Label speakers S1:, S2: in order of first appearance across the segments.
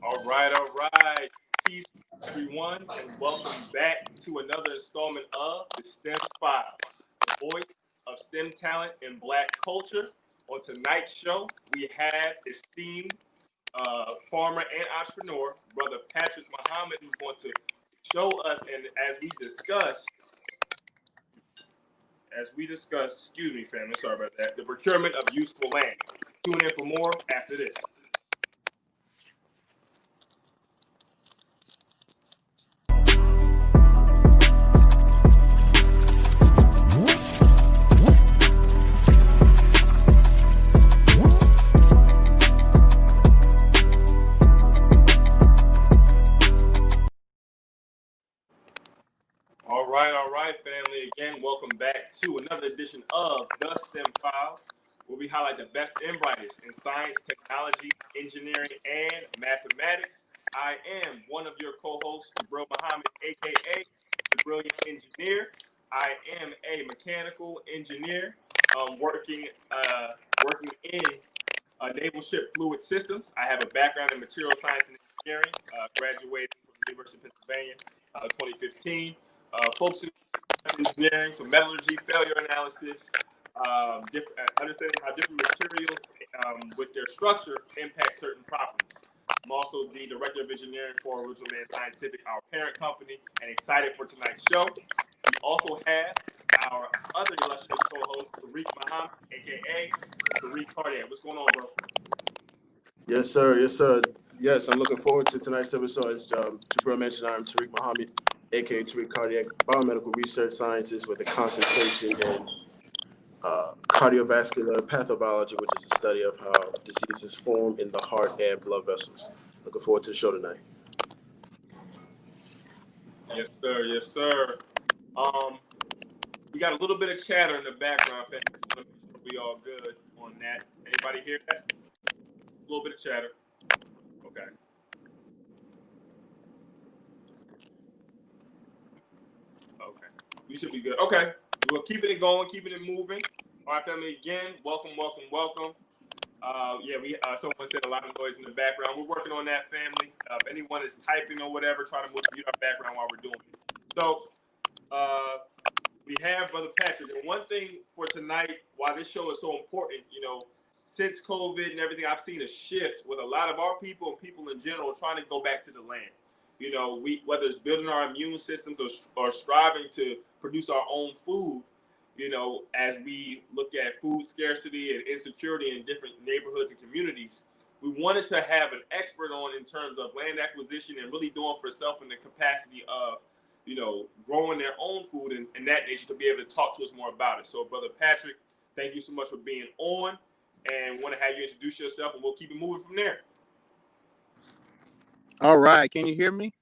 S1: All right. Peace, everyone, and welcome back to another installment of the STEM Files, the voice of STEM talent in Black culture. On tonight's show, we have esteemed farmer and entrepreneur, Brother Patrick Muhammad, who's going to show us, and excuse me, family, sorry about that, the procurement of useful land. Tune in for more after this. All right, family. Again, welcome back to another edition of the STEM Files, where we highlight the best and brightest in science, technology, engineering, and mathematics. I am one of your co-hosts, Jabril Muhammad, aka the Brilliant Engineer. I am a mechanical engineer, working in naval ship fluid systems. I have a background in material science and engineering. Graduated from the University of Pennsylvania, 2015. Focusing on engineering, so metallurgy, failure analysis, understanding how different materials with their structure impact certain properties. I'm also the director of engineering for Original Man Scientific, our parent company, and excited for tonight's show. We also have our other illustrious co-host, Tariq Muhammad, aka Tariq Cardiac. What's going on, bro?
S2: Yes, sir. Yes, sir. Yes, I'm looking forward to tonight's episode. As Jabril mentioned, I'm Tariq Muhammad, aka Tariq Cardiac, biomedical research scientist with a concentration in cardiovascular pathobiology, which is the study of how diseases form in the heart and blood vessels. Looking forward to the show tonight.
S1: Yes, sir. Yes, sir. We got a little bit of chatter in the background. I just want to make sure we all good on that. Anybody hear that? A little bit of chatter. Okay. Okay. We should be good. Okay. We're keeping it going, keeping it moving. All right, family. Again, welcome. Someone said a lot of noise in the background. We're working on that, family. If anyone is typing or whatever, try to mute our background while we're doing it. So, we have Brother Patrick. And one thing for tonight, why this show is so important, since COVID and everything, I've seen a shift with a lot of our people and people in general trying to go back to the land. Whether it's building our immune systems or striving to produce our own food, as we look at food scarcity and insecurity in different neighborhoods and communities, we wanted to have an expert on in terms of land acquisition and really doing for self in the capacity of, growing their own food and that nature, to be able to talk to us more about it. So, Brother Patrick, thank you so much for being on, and want to have you introduce yourself, and we'll keep it moving from there.
S3: All right. Can you hear me?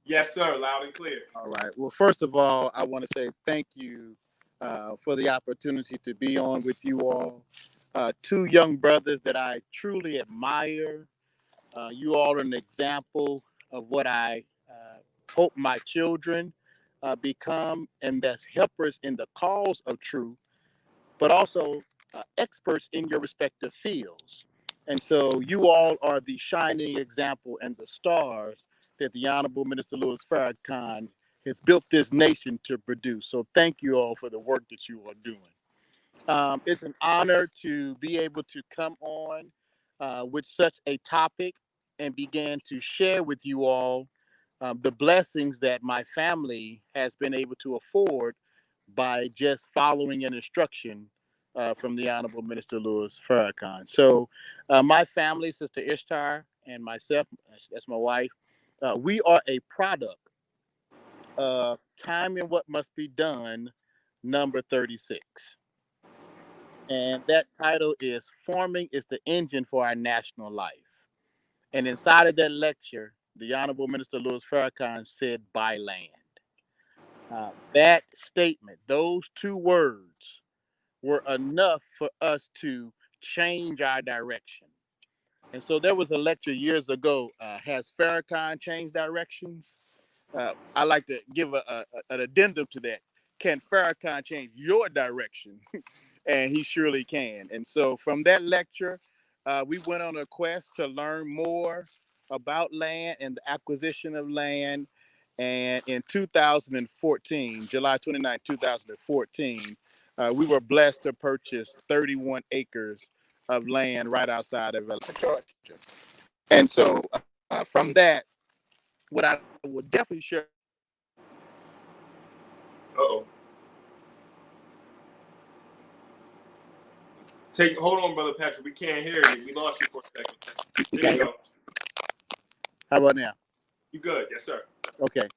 S1: Yes, sir. Loud and clear.
S3: All right. Well, first of all, I want to say thank you for the opportunity to be on with you all. Two young brothers that I truly admire. You all are an example of what I hope my children become, and that's helpers in the cause of truth, but also experts in your respective fields. And so you all are the shining example and the stars that the Honorable Minister Louis Farrakhan has built this nation to produce. So thank you all for the work that you are doing. It's an honor to be able to come on with such a topic and begin to share with you all the blessings that my family has been able to afford by just following an instruction from the Honorable Minister Louis Farrakhan. So my family, Sister Ishtar and myself, that's my wife, we are a product of Time and What Must Be Done, number 36. And that title is Farming is the Engine for Our National Life. And inside of that lecture, the Honorable Minister Louis Farrakhan said, buy land. That statement, those two words, were enough for us to change our direction. And so there was a lecture years ago, has Farrakhan changed directions? I like to give an addendum to that. Can Farrakhan change your direction? And he surely can. And so from that lecture, we went on a quest to learn more about land and the acquisition of land. And in 2014, July 29, 2014, we were blessed to purchase 31 acres of land right outside of Atlanta, Georgia. And so from that, what I would definitely share.
S1: Uh-oh. Hold on, Brother Patrick. We can't hear you. We lost you for a second. There you go.
S3: How about now?
S1: You good? Yes, sir.
S3: Okay.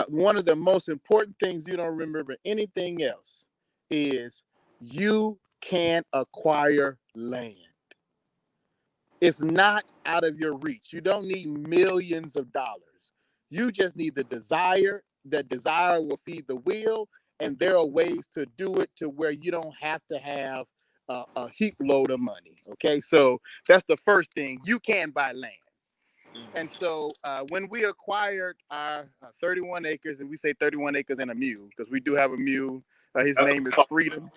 S3: One of the most important things you don't remember anything else is you can acquire land. It's not out of your reach. You don't need millions of dollars. You just need the desire. That desire will feed the will, and there are ways to do it to where you don't have to have a heap load of money. Okay, so that's the first thing. You can buy land. And so when we acquired our 31 acres, and we say 31 acres and a mule, because we do have a mule, his name is Freedom.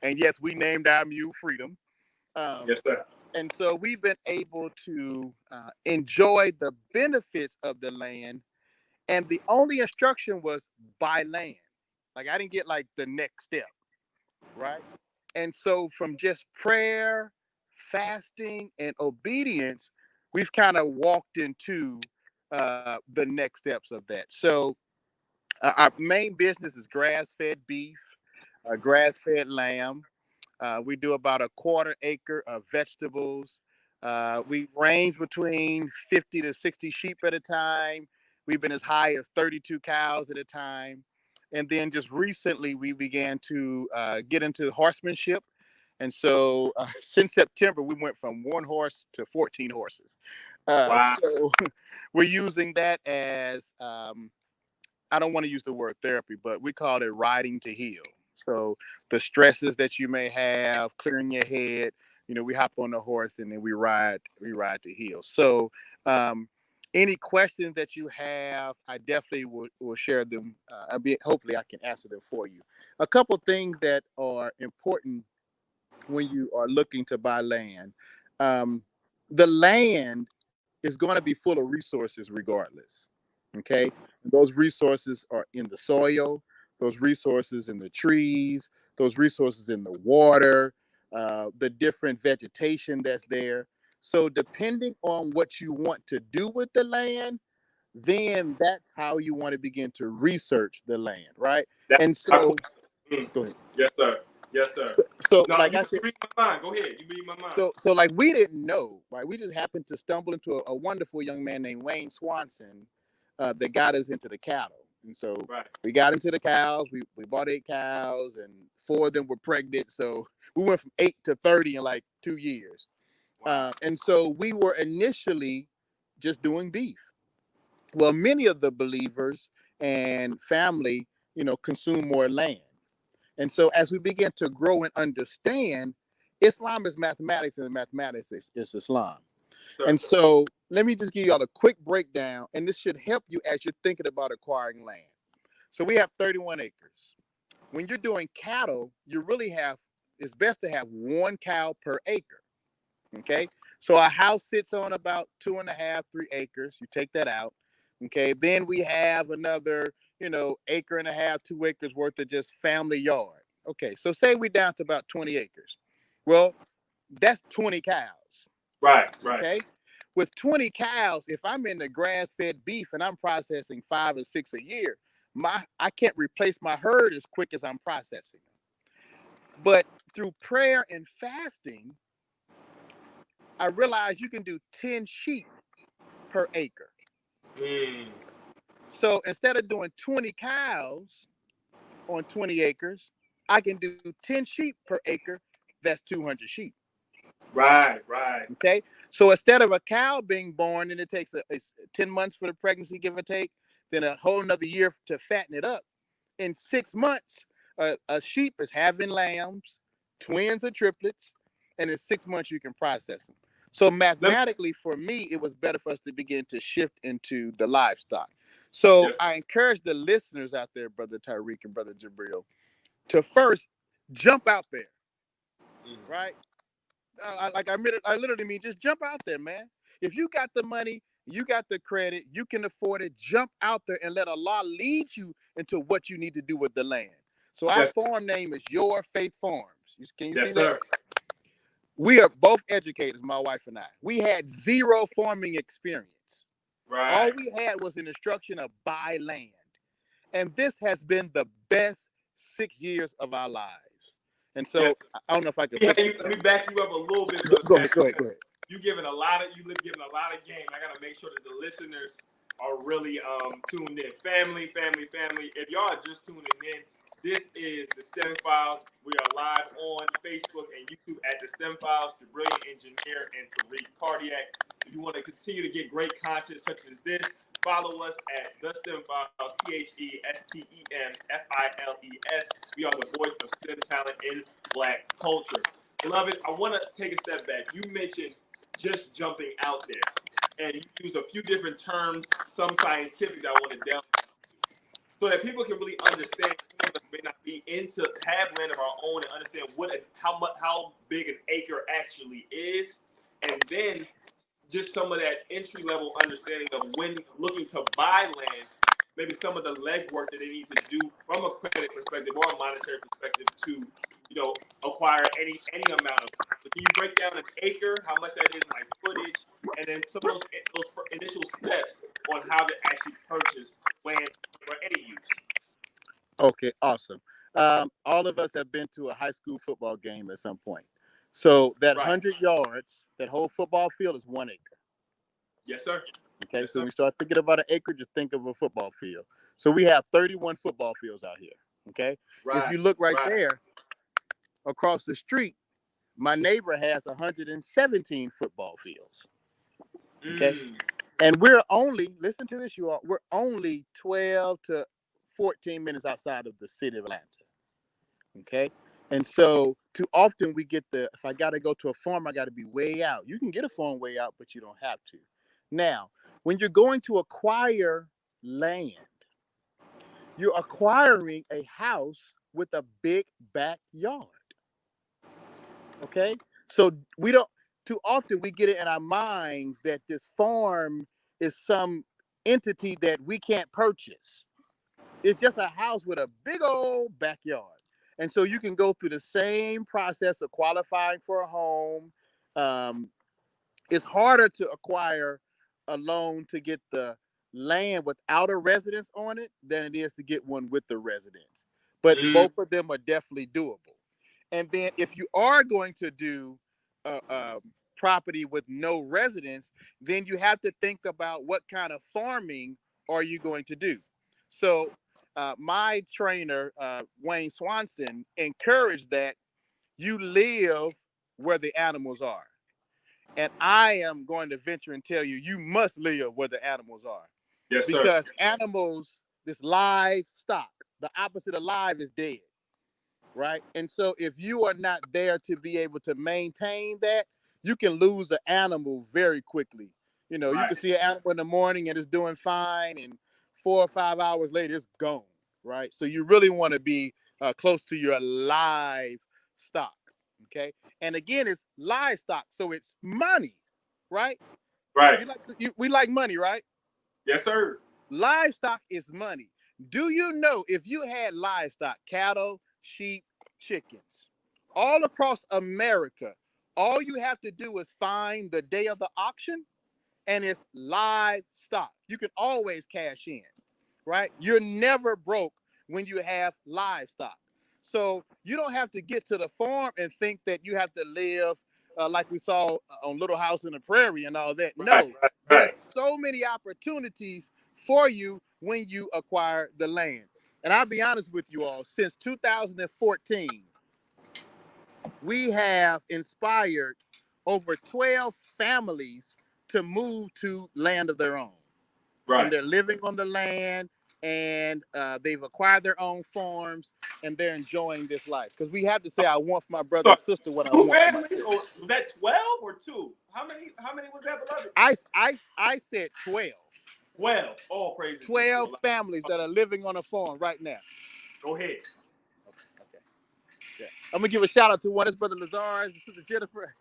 S3: And yes, we named our mule Freedom.
S1: Yes, sir.
S3: And so we've been able to enjoy the benefits of the land. And the only instruction was buy land. Like I didn't get like the next step, right? And so from just prayer, fasting, and obedience, we've kind of walked into the next steps of that. So our main business is grass-fed beef, grass-fed lamb. We do about a quarter acre of vegetables. We range between 50 to 60 sheep at a time. We've been as high as 32 cows at a time. And then just recently, we began to get into horsemanship. And so since September, we went from 1 horse to 14 horses.
S1: Wow.
S3: So we're using that as I don't want to use the word therapy, but we call it riding to heal. So the stresses that you may have, clearing your head, we hop on the horse and then we ride to heal. So any questions that you have, I definitely will share them. Hopefully I can answer them for you. A couple things that are important when you are looking to buy land. The land is going to be full of resources regardless. Okay. And those resources are in the soil, those resources in the trees, those resources in the water, the different vegetation that's there. So, depending on what you want to do with the land, then that's how you want to begin to research the land, right?
S1: That's
S3: And
S1: my
S3: so,
S1: question.
S3: go ahead.
S1: Yes, sir. Yes, sir.
S3: So,
S1: No,
S3: like
S1: you
S3: I said,
S1: read my mind. Go ahead. You read my mind.
S3: so like we didn't know, right? We just happened to stumble into a wonderful young man named Wayne Swanson that got us into the cattle. And so
S1: Right.
S3: we got into the cows. We bought 8 cows, and 4 of them were pregnant. So we went from 8 to 30 in like 2 years.
S1: Wow.
S3: And so we were initially just doing beef. Well, many of the believers and family, consume more land. And so as we begin to grow and understand, Islam is mathematics and mathematics is Islam.
S1: Sir.
S3: And so let me just give you all a quick breakdown, and this should help you as you're thinking about acquiring land. So we have 31 acres. When you're doing cattle, it's best to have 1 cow per acre. Okay. So our house sits on about 2.5, 3 acres. You take that out. Okay. Then we have another, acre and a half, 2 acres worth of just family yard. Okay. So say we're down to about 20 acres. Well, that's 20 cows.
S1: Right. Right.
S3: Okay. With 20 cows, if I'm in the grass fed beef and I'm processing 5 or 6 a year, I can't replace my herd as quick as I'm processing them. But through prayer and fasting, I realized you can do 10 sheep per acre.
S1: Mm.
S3: So instead of doing 20 cows on 20 acres, I can do 10 sheep per acre. That's 200 sheep.
S1: Right. Right.
S3: Okay. So instead of a cow being born and it takes 10 months for the pregnancy, give or take, then a whole another year to fatten it up. In 6 months, a sheep is having lambs, twins or triplets, and in 6 months you can process them. So
S1: Let me,
S3: mathematically, for me, it was better for us to begin to shift into the livestock. So
S1: yes.
S3: I encourage the listeners out there, Brother Tyreek and Brother Jabril, to first jump out there, right? I literally mean just jump out there, man. If you got the money, you got the credit, you can afford it, jump out there and let Allah lead you into what you need to do with the land. So our
S1: Yes.
S3: farm name is Your Faith Farms. Can you
S1: Yes,
S3: see that?
S1: sir.
S3: We are both educators, my wife and I. We had zero farming experience. All
S1: Right.
S3: we had was an instruction of buy land. And this has been the best 6 years of our lives. And
S1: Yes.
S3: so I don't know if I can
S1: Yeah,
S3: fix it.
S1: let me back you up a little bit, brother
S3: Go ahead,
S1: Patrick.
S3: go ahead, go ahead.
S1: You giving a lot of game. I gotta make sure that the listeners are really tuned in. Family. If y'all are just tuning in, this is the STEM Files. We are live on Facebook and YouTube at the STEM Files, the brilliant engineer and Tariq Cardiac. If you want to continue to get great content such as this, follow us at the STEM Files, TheStemFiles. We are the voice of STEM talent in Black culture. Beloved, I want to take a step back. You mentioned just jumping out there, and you used a few different terms, some scientific that I want to delve into, so that people can really understand. Some of us may not be into have land of our own and understand how big an acre actually is, and then just some of that entry level understanding of when looking to buy land, maybe some of the legwork that they need to do from a credit perspective or a monetary perspective to, acquire any amount of. So can you break down an acre, how much that is, like footage, and then some of those initial steps on how to actually purchase land for any use?
S3: Okay, awesome. All of us have been to a high school football game at some point. So that
S1: Right.
S3: 100 yards, that whole football field is 1 acre.
S1: Yes, sir.
S3: Okay,
S1: Yes,
S3: so
S1: sir.
S3: when you start thinking about an acre, just think of a football field. So we have 31 football fields out here. Okay, if
S1: Right.
S3: you look right
S1: Right.
S3: there across the street, my neighbor has 117 football fields. Okay, and we're only, listen to this, you all, we're only 12 to 14 minutes outside of the city of Atlanta. Okay, and so too often we get if I got to go to a farm, I got to be way out. You can get a farm way out, but you don't have to. Now, when you're going to acquire land, you're acquiring a house with a big backyard. Okay, so we don't, too often we get it in our minds that this farm is some entity that we can't purchase. It's just a house with a big old backyard. And so you can go through the same process of qualifying for a home. Um, it's harder to acquire a loan to get the land without a residence on it than it is to get one with the residence. But both of them are definitely doable. And then if you are going to do a property with no residence, then you have to think about what kind of farming are you going to do. So my trainer, Wayne Swanson, encouraged that you live where the animals are. And I am going to venture and tell you, you must live where the animals are.
S1: Yes, sir.
S3: Because animals, this livestock, the opposite of live is dead, right? And so if you are not there to be able to maintain that, you can lose an animal very quickly. You can see an animal in the morning and it's doing fine, and 4 or 5 hours later, it's gone, right? So you really want to be close to your livestock. Okay, and again, it's livestock, so it's money, right?
S1: Right.
S3: We like money, right?
S1: Yes, sir.
S3: Livestock is money. Do you know if you had livestock, cattle, sheep, chickens, all across America, all you have to do is find the day of the auction, and it's livestock. You can always cash in, right? You're never broke when you have livestock. So you don't have to get to the farm and think that you have to live like we saw on Little House in the Prairie and all that. No, there's so many opportunities for you when you acquire the land. And I'll be honest with you all, since 2014, we have inspired over 12 families to move to land of their own.
S1: Right.
S3: And they're living on the land, and they've acquired their own farms, and they're enjoying this life. Because we have to say, I want for my brother
S1: So,
S3: and sister what I
S1: two
S3: want for
S1: families,
S3: myself.
S1: or was that 12 or two? How many was that, beloved?
S3: I said 12.
S1: 12. All praises be to
S3: 12
S1: Allah.
S3: families that are living on a farm right now.
S1: Go ahead.
S3: Okay. Yeah. I'm gonna give a shout out to one of his brother Lazar and sister Jennifer.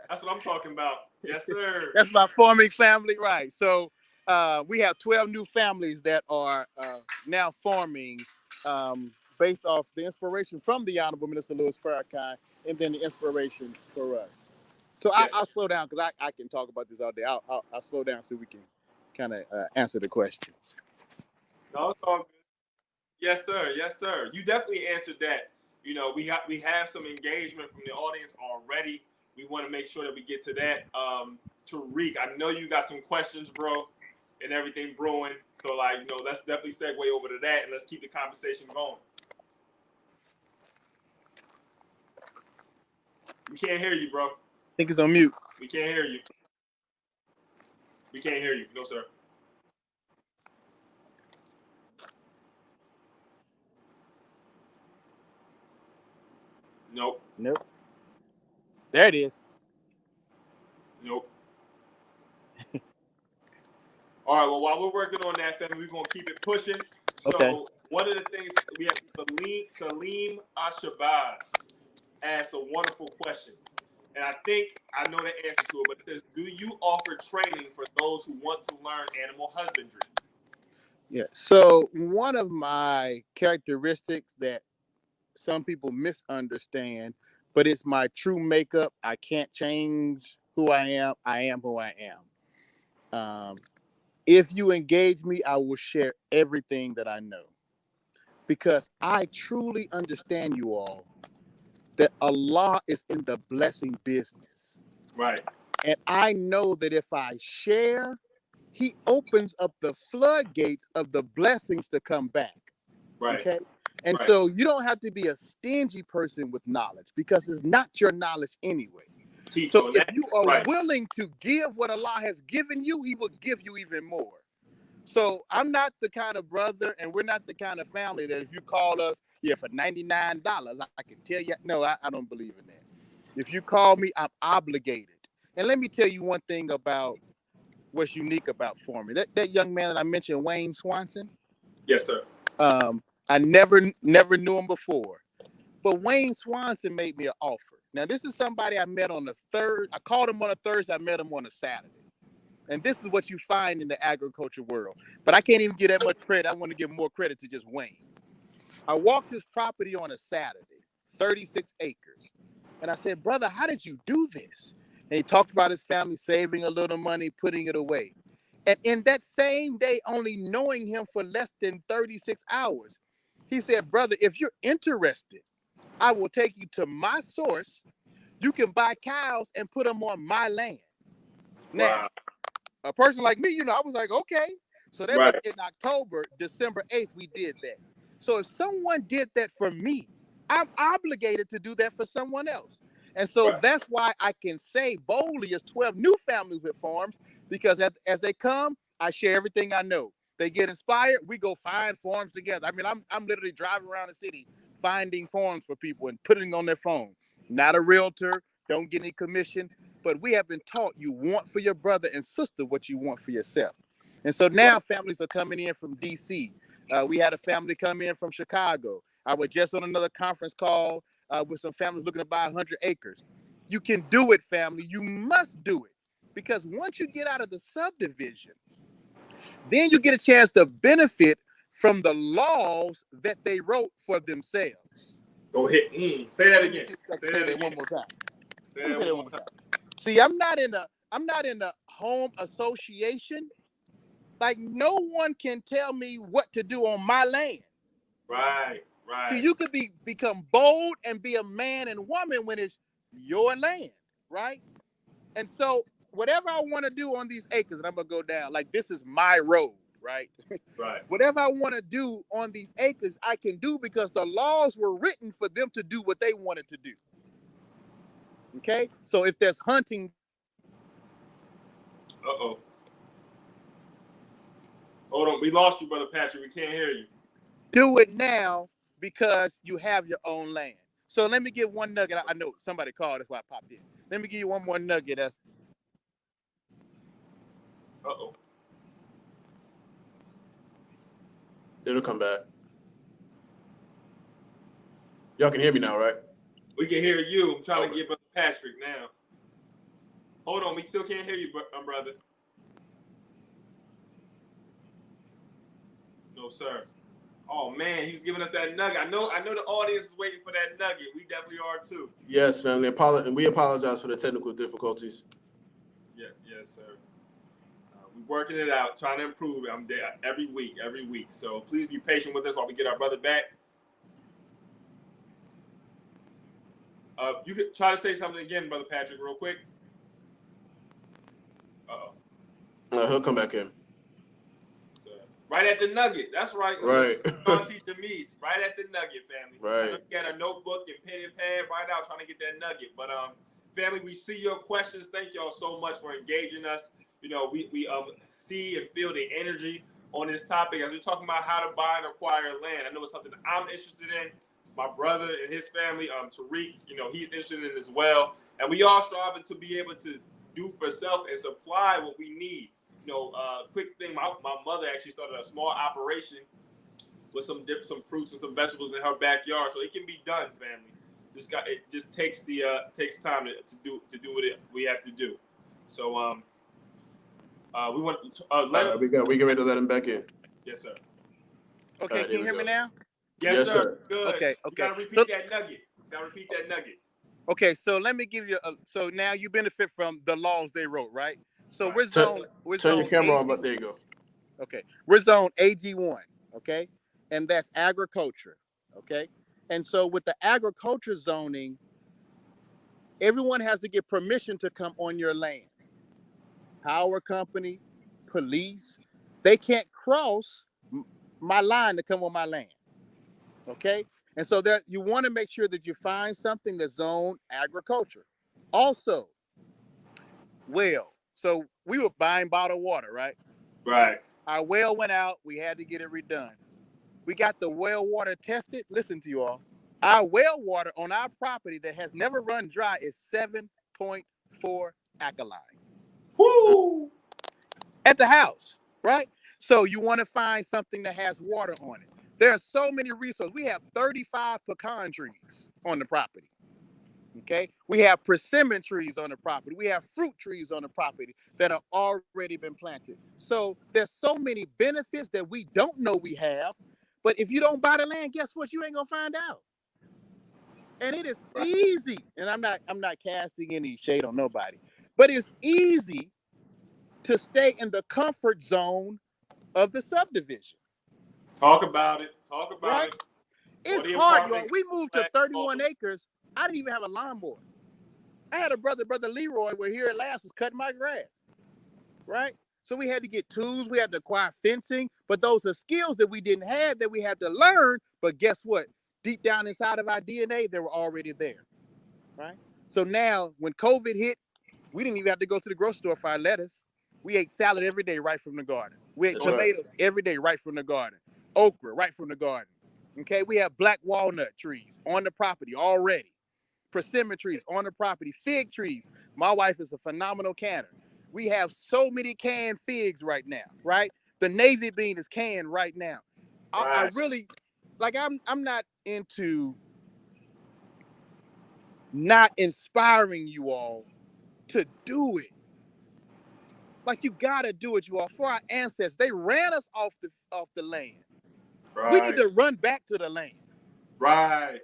S1: That's what I'm talking about. Yes, sir.
S3: That's my farming family, right? So we have 12 new families that are now farming based off the inspiration from the Honorable Minister Louis Farrakhan, and then the inspiration for us. So
S1: Yes.
S3: I'll slow down because I can talk about this all day. I'll slow down so we can kind of answer the questions.
S1: No, it's all good. Yes, sir. Yes, sir. You definitely answered that. You know, we have some engagement from the audience already. We want to make sure that we get to that. Tariq, I know you got some questions, bro, and everything brewing. So, like, you know, let's definitely segue over to that and let's keep the conversation going. We can't hear you, bro.
S3: I think it's on mute.
S1: We can't hear you. We can't hear you. No, sir. Nope.
S3: Nope. There it is.
S1: Nope. All right. Well, while we're working on that, then we're gonna keep it pushing. So
S3: Okay.
S1: one of the things we have Salim Ashabaz asked a wonderful question, and I think I know the answer to it. But it says, "Do you offer training for those who want to learn animal husbandry?"
S3: Yeah. So one of my characteristics that some people misunderstand, but it's my true makeup. I can't change who I am. I am who I am. If you engage me, I will share everything that I know because I truly understand you all that Allah is in the blessing business.
S1: Right.
S3: And I know that if I share, He opens up the floodgates of the blessings to come back.
S1: Right.
S3: Okay. And
S1: Right.
S3: so you don't have to be a stingy person with knowledge because it's not your knowledge anyway.
S1: Teach
S3: So
S1: on
S3: if
S1: that.
S3: you are
S1: Right.
S3: willing to give what Allah has given you, He will give you even more. So I'm not the kind of brother, and we're not the kind of family that if you call us, yeah, for $99, I can tell you, no, I don't believe in that. If you call me, I'm obligated. And let me tell you one thing about what's unique about farming. That young man that I mentioned, Wayne Swanson.
S1: Yes, sir.
S3: I never knew him before, but Wayne Swanson made me an offer. Now this is somebody I met on the third. I called him on a Thursday. I met him on a Saturday. And this is what you find in the agriculture world. But I can't even give that much credit. I want to give more credit to just Wayne. I walked his property on a Saturday, 36 acres. And I said, brother, how did you do this? And he talked about his family saving a little money, putting it away. And in that same day, only knowing him for less than 36 hours, he said, brother, if you're interested, I will take you to my source. You can buy cows and put them on my land. Now,
S1: Wow.
S3: a person like me, I was like, okay. So that was
S1: Right.
S3: in October, December 8th, we did that. So if someone did that for me, I'm obligated to do that for someone else. And so
S1: Right.
S3: that's why I can say boldly as 12 new families with farms, because as they come, I share everything I know. They get inspired, we go find farms together. I mean, I'm literally driving around the city finding farms for people and putting on their phone. Not a realtor, don't get any commission, but we have been taught you want for your brother and sister what you want for yourself. And so now families are coming in from DC. We had a family come in from Chicago. I was just on another conference call with some families looking to buy 100 acres. You can do it, family. You must do it. Because once you get out of the subdivision, then you get a chance to benefit from the laws that they wrote for themselves.
S1: Go ahead. Say that
S3: Let me
S1: again.
S3: see if I can
S1: Say
S3: say
S1: that
S3: that
S1: again.
S3: one more time.
S1: Say
S3: Let me
S1: that
S3: say that
S1: one
S3: one
S1: more
S3: more
S1: time.
S3: time. See, I'm not in the home association. Like no one can tell me what to do on my land.
S1: Right.
S3: See,
S1: Right.
S3: you could become bold and be a man and woman when it's your land, right? And so whatever I want to do on these acres, and I'm gonna go down, like this is my road, right?
S1: Right.
S3: Whatever I want to do on these acres, I can do because the laws were written for them to do what they wanted to do. Okay? So if there's hunting,
S1: Uh-oh. Hold on. We lost you, Brother Patrick. We can't hear you.
S3: do it now because you have your own land. So let me give one nugget. I know somebody called, that's why I popped in. Let me give you one more nugget.
S1: Uh-oh.
S2: It'll come back. Y'all can hear me now, right?
S1: We can hear you. I'm trying to get Brother Patrick now. Hold on, we still can't hear you, brother. No, sir. Oh man, he was giving us that nugget. I know the audience is waiting for that nugget. We definitely are too.
S2: Yes, family. And we apologize for the technical difficulties.
S1: Yeah, yes, sir. We're working it out, trying to improve. I'm there every week. So please be patient with us while we get our brother back. You could try to say something again, Brother Patrick, real quick.
S2: He'll come back in.
S1: So, right at the nugget. That's right.
S2: Right.
S1: Auntie Demise, right at the nugget, family.
S2: Right.
S1: I know you got a notebook and pen and pad right out trying to get that nugget. But family, we see your questions. Thank y'all so much for engaging us. You know, we see and feel the energy on this topic as we're talking about how to buy and acquire land. I know it's something that I'm interested in. My brother and his family, Tariq, you know, he's interested in it as well. And we all striving to be able to do for self and supply what we need. You know, quick thing, my mother actually started a small operation with some fruits and some vegetables in her backyard, so it can be done, family. It just takes time to do what we have to do. So we want
S2: we get ready to let him back in.
S1: Yes, sir.
S3: Okay, can you hear me now?
S1: Yes, sir. Good.
S3: Okay.
S1: You gotta repeat that nugget.
S3: Okay, so let me give you so now you benefit from the laws they wrote, right? So
S1: Right.
S3: we're
S2: turn
S3: zone
S2: your camera
S3: AG,
S2: on, but there you go.
S3: Okay. We're zone AG1, okay? And that's agriculture, okay? And so with the agriculture zoning, everyone has to get permission to come on your land. Power company, police, they can't cross my line to come on my land, okay? And so that you want to make sure that you find something that's zoned agriculture. Also, well, so we were buying bottled water, right?
S1: Right.
S3: Our well went out. We had to get it redone. We got the well water tested. Listen to you all. Our well water on our property that has never run dry is 7.4 alkaline.
S1: Woo!
S3: At the house, right? So you want to find something that has water on it. There are so many resources. We have 35 pecan trees on the property. Okay, we have persimmon trees on the property. We have fruit trees on the property that have already been planted. So there's so many benefits that we don't know we have. But if you don't buy the land, guess what? You ain't gonna find out. And it is easy. And I'm not casting any shade on nobody, but it's easy to stay in the comfort zone of the subdivision.
S1: Talk about it.
S3: Right? It's hard, y'all. We moved to 31 acres. I didn't even have a lawnmower. I had a brother Leroy, where here at last was cutting my grass. Right? So we had to get tools, we had to acquire fencing, but those are skills that we didn't have that we had to learn. But guess what? Deep down inside of our DNA, they were already there. Right? So now when COVID hit, we didn't even have to go to the grocery store for our lettuce. We ate salad every day right from the garden. We ate tomatoes every day right from the garden. Okra right from the garden. Okay, we have black walnut trees on the property already. Persimmon trees on the property. Fig trees. My wife is a phenomenal canner. We have so many canned figs right now, right? The navy bean is canned right now. I really, like, I'm not into not inspiring you all to do it. Like, you gotta do it, you all. For our ancestors, they ran us off the land. Right. We need to run back to the land.
S1: Right.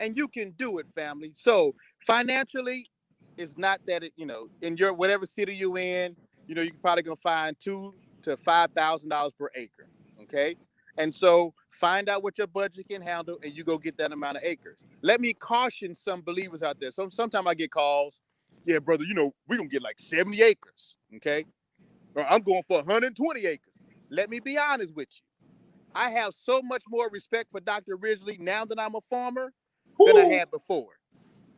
S3: And you can do it, family. So financially, it's not that it, in your whatever city you in, you're probably gonna find $2,000 to $5,000 per acre. Okay. And so find out what your budget can handle and you go get that amount of acres. Let me caution some believers out there. Sometimes I get calls, yeah, brother, we're gonna get like 70 acres. Okay. Or I'm going for 120 acres. Let me be honest with you. I have so much more respect for Dr. Ridgely now that I'm a farmer than I had before.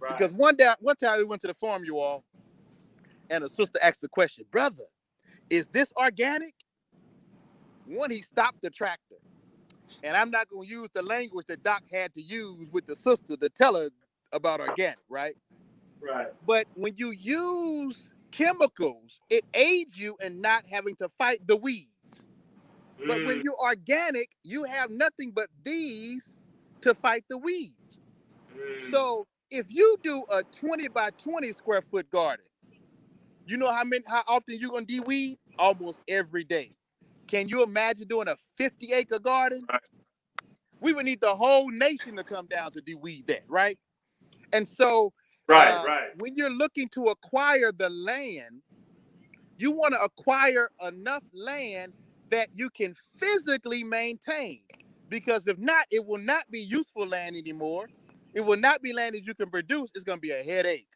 S3: Right. Because one time we went to the farm, you all, and a sister asked the question, brother, is this organic? One, he stopped the tractor. And I'm not going to use the language that Doc had to use with the sister to tell her about organic, right?
S1: Right.
S3: But when you use chemicals, it aids you in not having to fight the weeds. But when you're organic, you have nothing but these to fight the weeds. So if you do a 20 by 20 square foot garden, you know how often you're gonna de-weed? Almost every day. Can you imagine doing a 50-acre garden?
S1: Right.
S3: We would need the whole nation to come down to de-weed that, right? And so
S1: Right.
S3: when you're looking to acquire the land, you want to acquire enough land that you can physically maintain. Because if not, it will not be useful land anymore. It will not be land that you can produce. It's going to be a headache,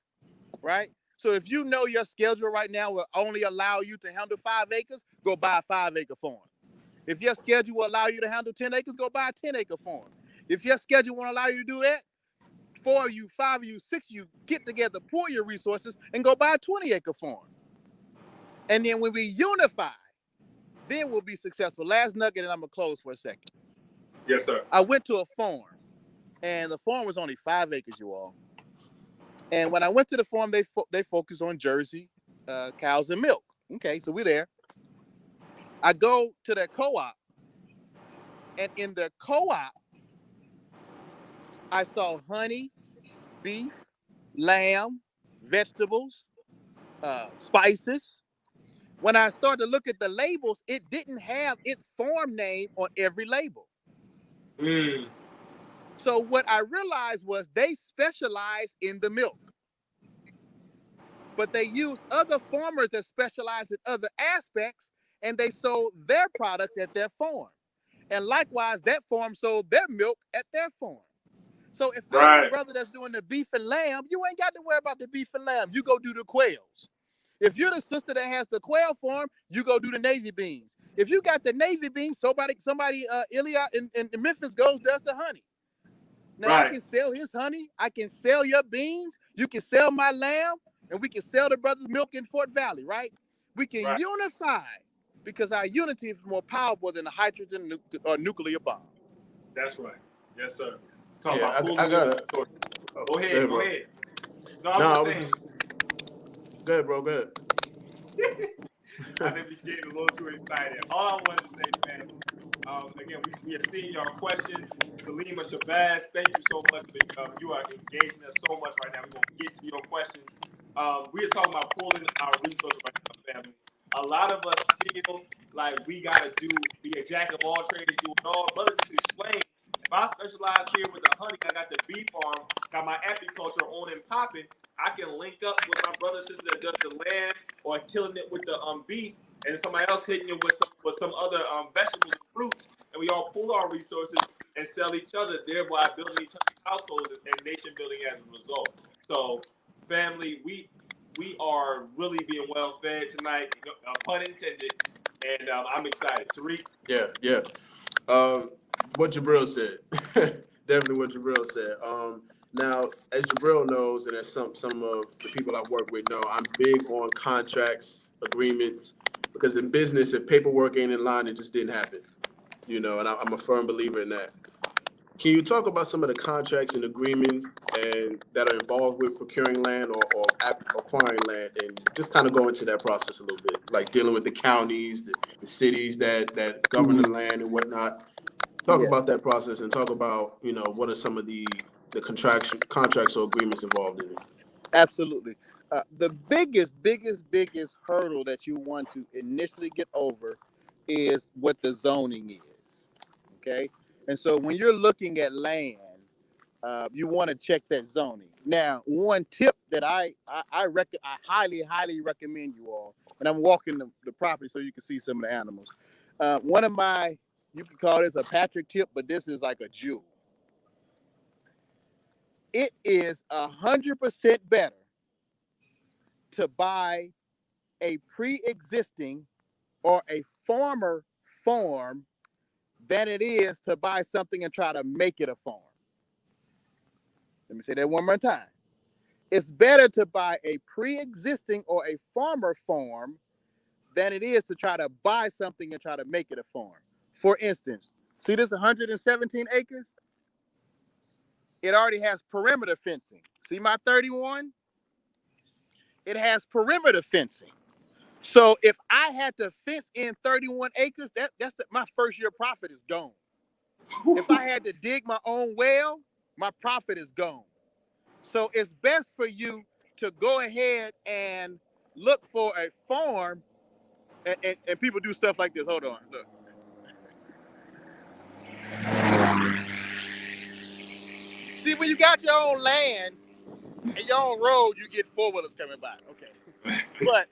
S3: right? So if you know your schedule right now will only allow you to handle 5 acres, go buy a 5-acre farm. If your schedule will allow you to handle 10 acres, go buy a 10-acre farm. If your schedule won't allow you to do that, 4 of you, 5 of you, 6 of you get together, pool your resources, and go buy a 20-acre farm. And then when we unify, then we'll be successful. Last nugget, and I'm going to close for a second.
S1: Yes, sir.
S3: I went to a farm, and the farm was only 5 acres, you all. And when I went to the farm, they focus on Jersey cows and milk. Okay, so we're there. I go to their co-op, and in their co-op, I saw honey, beef, lamb, vegetables, spices. When I started to look at the labels, it didn't have its farm name on every label. So what I realized was they specialize in the milk, but they use other farmers that specialize in other aspects, and they sold their products at their farm. And likewise, that farm sold their milk at their farm. So if I'm the brother that's doing the beef and lamb, you ain't got to worry about the beef and lamb. You go do the quails. If you're the sister that has the quail farm, you go do the navy beans. If you got the navy beans, somebody, Ilya in Memphis does the honey. Now I can sell his honey. I can sell your beans. You can sell my lamb, and we can sell the brother's milk in Fort Valley, right? We can unify because our unity is more powerful than a hydrogen or nuclear bomb.
S1: That's right. Yes, sir.
S2: I got it.
S1: Go ahead. No,
S2: I was just. Go ahead, bro. Go ahead.
S1: I think we're getting a little too excited. All I wanted to say, man, again, we are seeing y'all questions. Salima Shabazz, thank you so much. You are engaging us so much right now. We're going to get to your questions. We are talking about pulling our resources right now, family. A lot of us feel like we got to be a jack of all trades, do it all. Brother just explained, if I specialize here with the honey, I got the bee farm, got my apiculture on and popping, I can link up with my brother and sister that does the land or killing it with the beef, and somebody else hitting it with some other vegetables and fruits, and we all pool our resources and sell each other, thereby building each other's households and nation building as a result. So, family, we are really being well fed tonight, pun intended, and I'm excited. Tariq?
S2: Yeah. What Jabril said, definitely what Jabril said. Now, as Jabril knows, and as some of the people I work with know, I'm big on contracts, agreements, because in business, if paperwork ain't in line, it just didn't happen. And I'm a firm believer in that. Can you talk about some of the contracts and agreements and that are involved with procuring land or acquiring land, and just kind of go into that process a little bit, like dealing with the counties, the cities that govern the land and whatnot? Talk about that process and talk about, what are some of the contracts or agreements involved in it.
S3: Absolutely. The biggest hurdle that you want to initially get over is what the zoning is. Okay. And so when you're looking at land, you want to check that zoning. Now, one tip that I highly recommend you all, and I'm walking the property so you can see some of the animals. One of my, you can call this a Patrick tip, but this is like a jewel. It is 100% better to buy a pre-existing or a former farm than it is to buy something and try to make it a farm. Let me say that one more time. It's better to buy a pre-existing or a farmer farm than it is to try to buy something and try to make it a farm. For instance, see this 117 acres? It already has perimeter fencing. See my 31? It has perimeter fencing. So if I had to fence in 31 acres, my first year profit is gone. If I had to dig my own well, my profit is gone. So it's best for you to go ahead and look for a farm, and people do stuff like this. Hold on, look. See, when you got your own land and your own road, you get four-wheelers coming by. Okay. But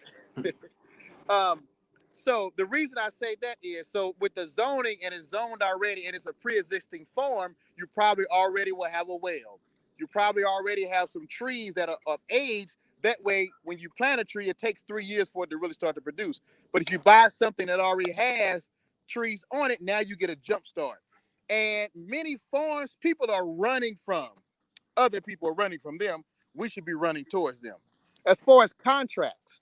S3: so the reason I say that is, so with the zoning and it's zoned already and it's a pre-existing farm, you probably already will have a well. You probably already have some trees that are of age. That way, when you plant a tree, it takes 3 years for it to really start to produce. But if you buy something that already has trees on it, now you get a jump start. And many farms, people are running from. Other people are running from them. We should be running towards them. As far as contracts,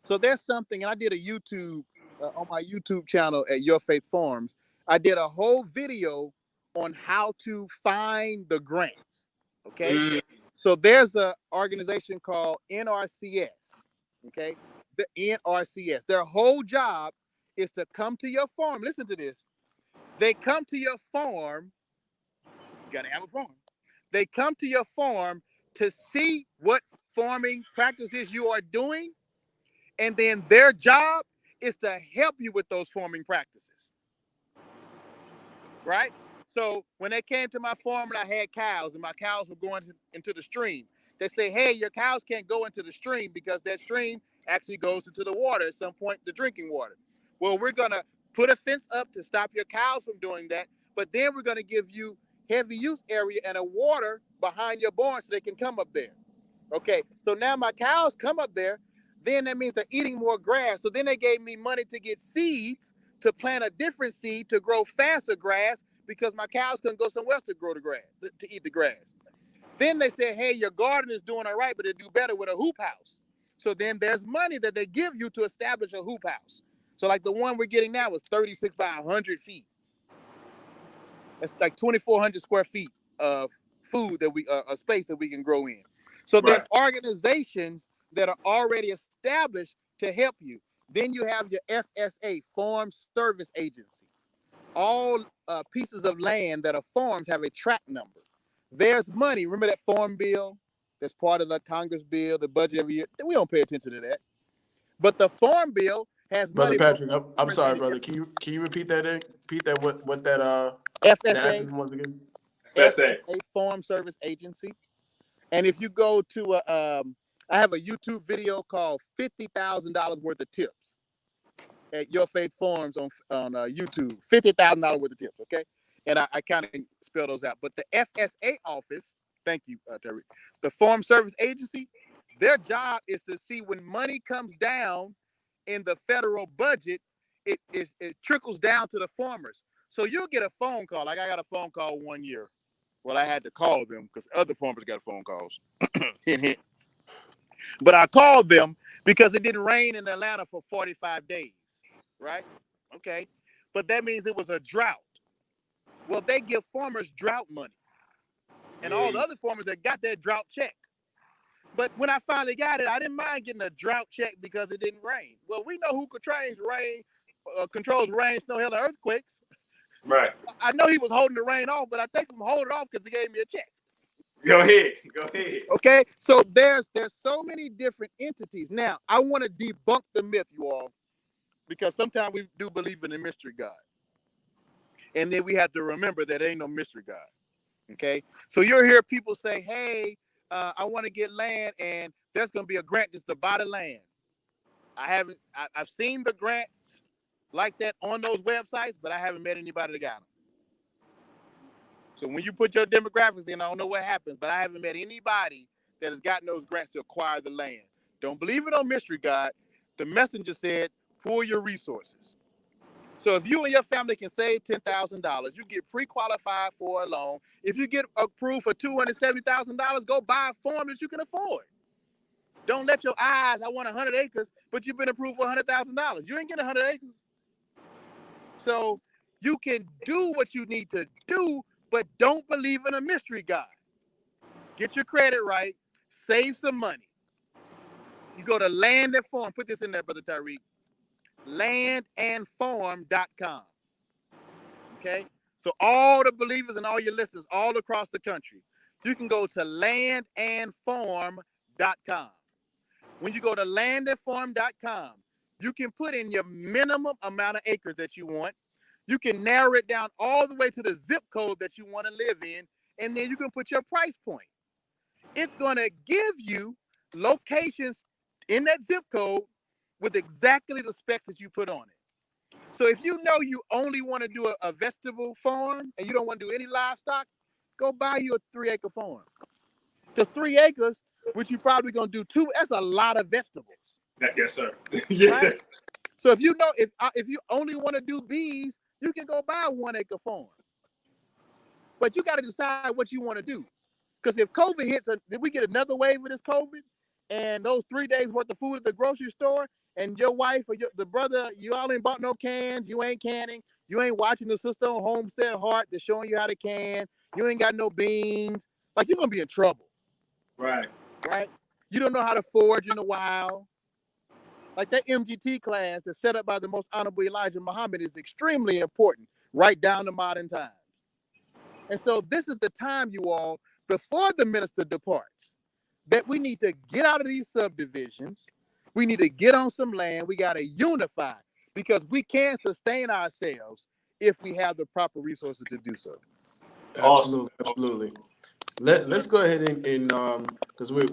S3: so there's something, and I did a YouTube on my YouTube channel at Your Faith Farms. I did a whole video on how to find the grants. Okay, so there's an organization called NRCS. Okay, the NRCS. Their whole job is to come to your farm. Listen to this. They come to your farm. You gotta have a farm. They come to your farm to see what farming practices you are doing, and then their job is to help you with those farming practices, right? So when they came to my farm and I had cows and my cows were going into the stream, they say, hey, your cows can't go into the stream because that stream actually goes into the water at some point, the drinking water. Well, we're gonna put a fence up to stop your cows from doing that, but then we're gonna give you heavy use area and a water behind your barn so they can come up there. Okay, so now my cows come up there, then that means they're eating more grass. So then they gave me money to get seeds to plant a different seed to grow faster grass because my cows couldn't go somewhere else to grow the grass, to eat the grass. Then they said, hey, your garden is doing all right, but it'd do better with a hoop house. So then there's money that they give you to establish a hoop house. So like the one we're getting now is 36 by 100 feet. That's like 2,400 square feet of food that a space that we can grow in. So there's organizations that are already established to help you. Then you have your FSA, Farm Service Agency. All pieces of land that are farms have a track number. There's money. Remember that farm bill? That's part of the Congress bill, the budget every year. We don't pay attention to that. But the farm bill has
S2: Brother
S3: money.
S2: Patrick, I'm sorry, brother. Can you repeat that? Repeat that. What that
S3: FSA
S2: was again?
S1: FSA.
S3: Farm Service Agency. And if you go to I have a YouTube video called $50,000 worth of tips at Your Faith Farms on YouTube. $50,000 worth of tips, okay? And I kind of spell those out. But the FSA office, thank you, Terry, the Farm Service Agency, their job is to see when money comes down in the federal budget, it trickles down to the farmers. So you'll get a phone call. Like I got a phone call one year. Well, I had to call them because other farmers got phone calls. Hint, hint. But I called them because it didn't rain in Atlanta for 45 days, right? Okay. But that means it was a drought. Well, they give farmers drought money. And all the other farmers that got that drought check. But when I finally got it, I didn't mind getting a drought check because it didn't rain. Well, we know who controls rain, snow, hail, and earthquakes.
S1: Right.
S3: I know he was holding the rain off, but I think I'm holding it off because he gave me a check.
S1: Go ahead.
S3: Okay, so there's so many different entities. Now, I want to debunk the myth, you all, because sometimes we do believe in a mystery God. And then we have to remember that there ain't no mystery God. Okay, so you'll hear people say, hey, I want to get land, and there's going to be a grant just to buy the land. I've seen the grants like that on those websites, but I haven't met anybody that got them. So when you put your demographics in, I don't know what happens, but I haven't met anybody that has gotten those grants to acquire the land. Don't believe it on mystery God. The messenger said, pool your resources. So if you and your family can save $10,000, you get pre-qualified for a loan. If you get approved for $270,000, go buy a farm that you can afford. Don't let your eyes, I want 100 acres, but you've been approved for $100,000. You ain't getting 100 acres. So you can do what you need to do, but don't believe in a mystery God. Get your credit right. Save some money. You go to Land and Farm. Put this in there, Brother Tyreek. Landandfarm.com. Okay? So all the believers and all your listeners all across the country, you can go to landandfarm.com. When you go to landandfarm.com, you can put in your minimum amount of acres that you want. You can narrow it down all the way to the zip code that you want to live in, and then you can put your price point. It's going to give you locations in that zip code with exactly the specs that you put on it. So if you know you only want to do a vegetable farm and you don't want to do any livestock, go buy you a 3-acre farm. Because 3 acres, which you're probably going to do 2, that's a lot of vegetables.
S1: Yes, sir. Yes.
S3: Right? So if you know, if you only want to do bees, you can go buy a 1-acre farm. But you got to decide what you want to do. Because if COVID hits, if we get another wave of this COVID, and those 3 days worth of food at the grocery store, and your wife or the brother, you all ain't bought no cans, you ain't canning, you ain't watching the sister on Homestead Heart that's showing you how to can, you ain't got no beans, like you're gonna be in trouble.
S1: Right.
S3: You don't know how to forage in the wild. Like that MGT class that's set up by the most honorable Elijah Muhammad is extremely important right down to modern times. And so this is the time, you all, before the minister departs, that we need to get out of these subdivisions. We need to get on some land. We got to unify because we can't sustain ourselves if we have the proper resources to do so.
S2: Absolutely, absolutely. Let's go ahead and because we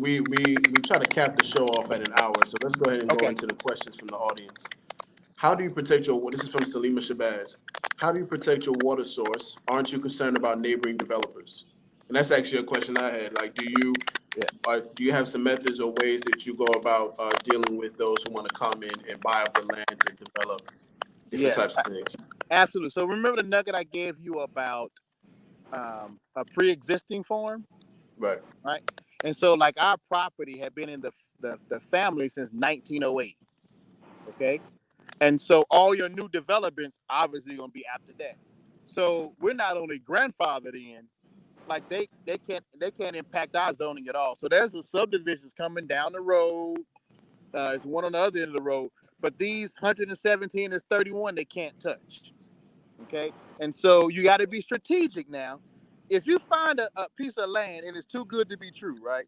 S2: try to cap the show off at an hour, so let's go ahead and go into the questions from the audience. How do you protect your? This is from Salima Shabazz. How do you protect your water source? Aren't you concerned about neighboring developers? And that's actually a question I had. Like, do you have some methods or ways that you go about dealing with those who want to come in and buy up the land to develop different types of things?
S3: Absolutely. So remember the nugget I gave you about a pre-existing farm?
S2: Right.
S3: And so like our property had been in the family since 1908. Okay. And so all your new developments obviously gonna be after that. So we're not only grandfathered in, like they can't impact our zoning at all. So there's a subdivisions coming down the road. It's one on the other end of the road, but these 117 is 31 they can't touch. Okay, and so you got to be strategic now. If you find a piece of land and it's too good to be true, right?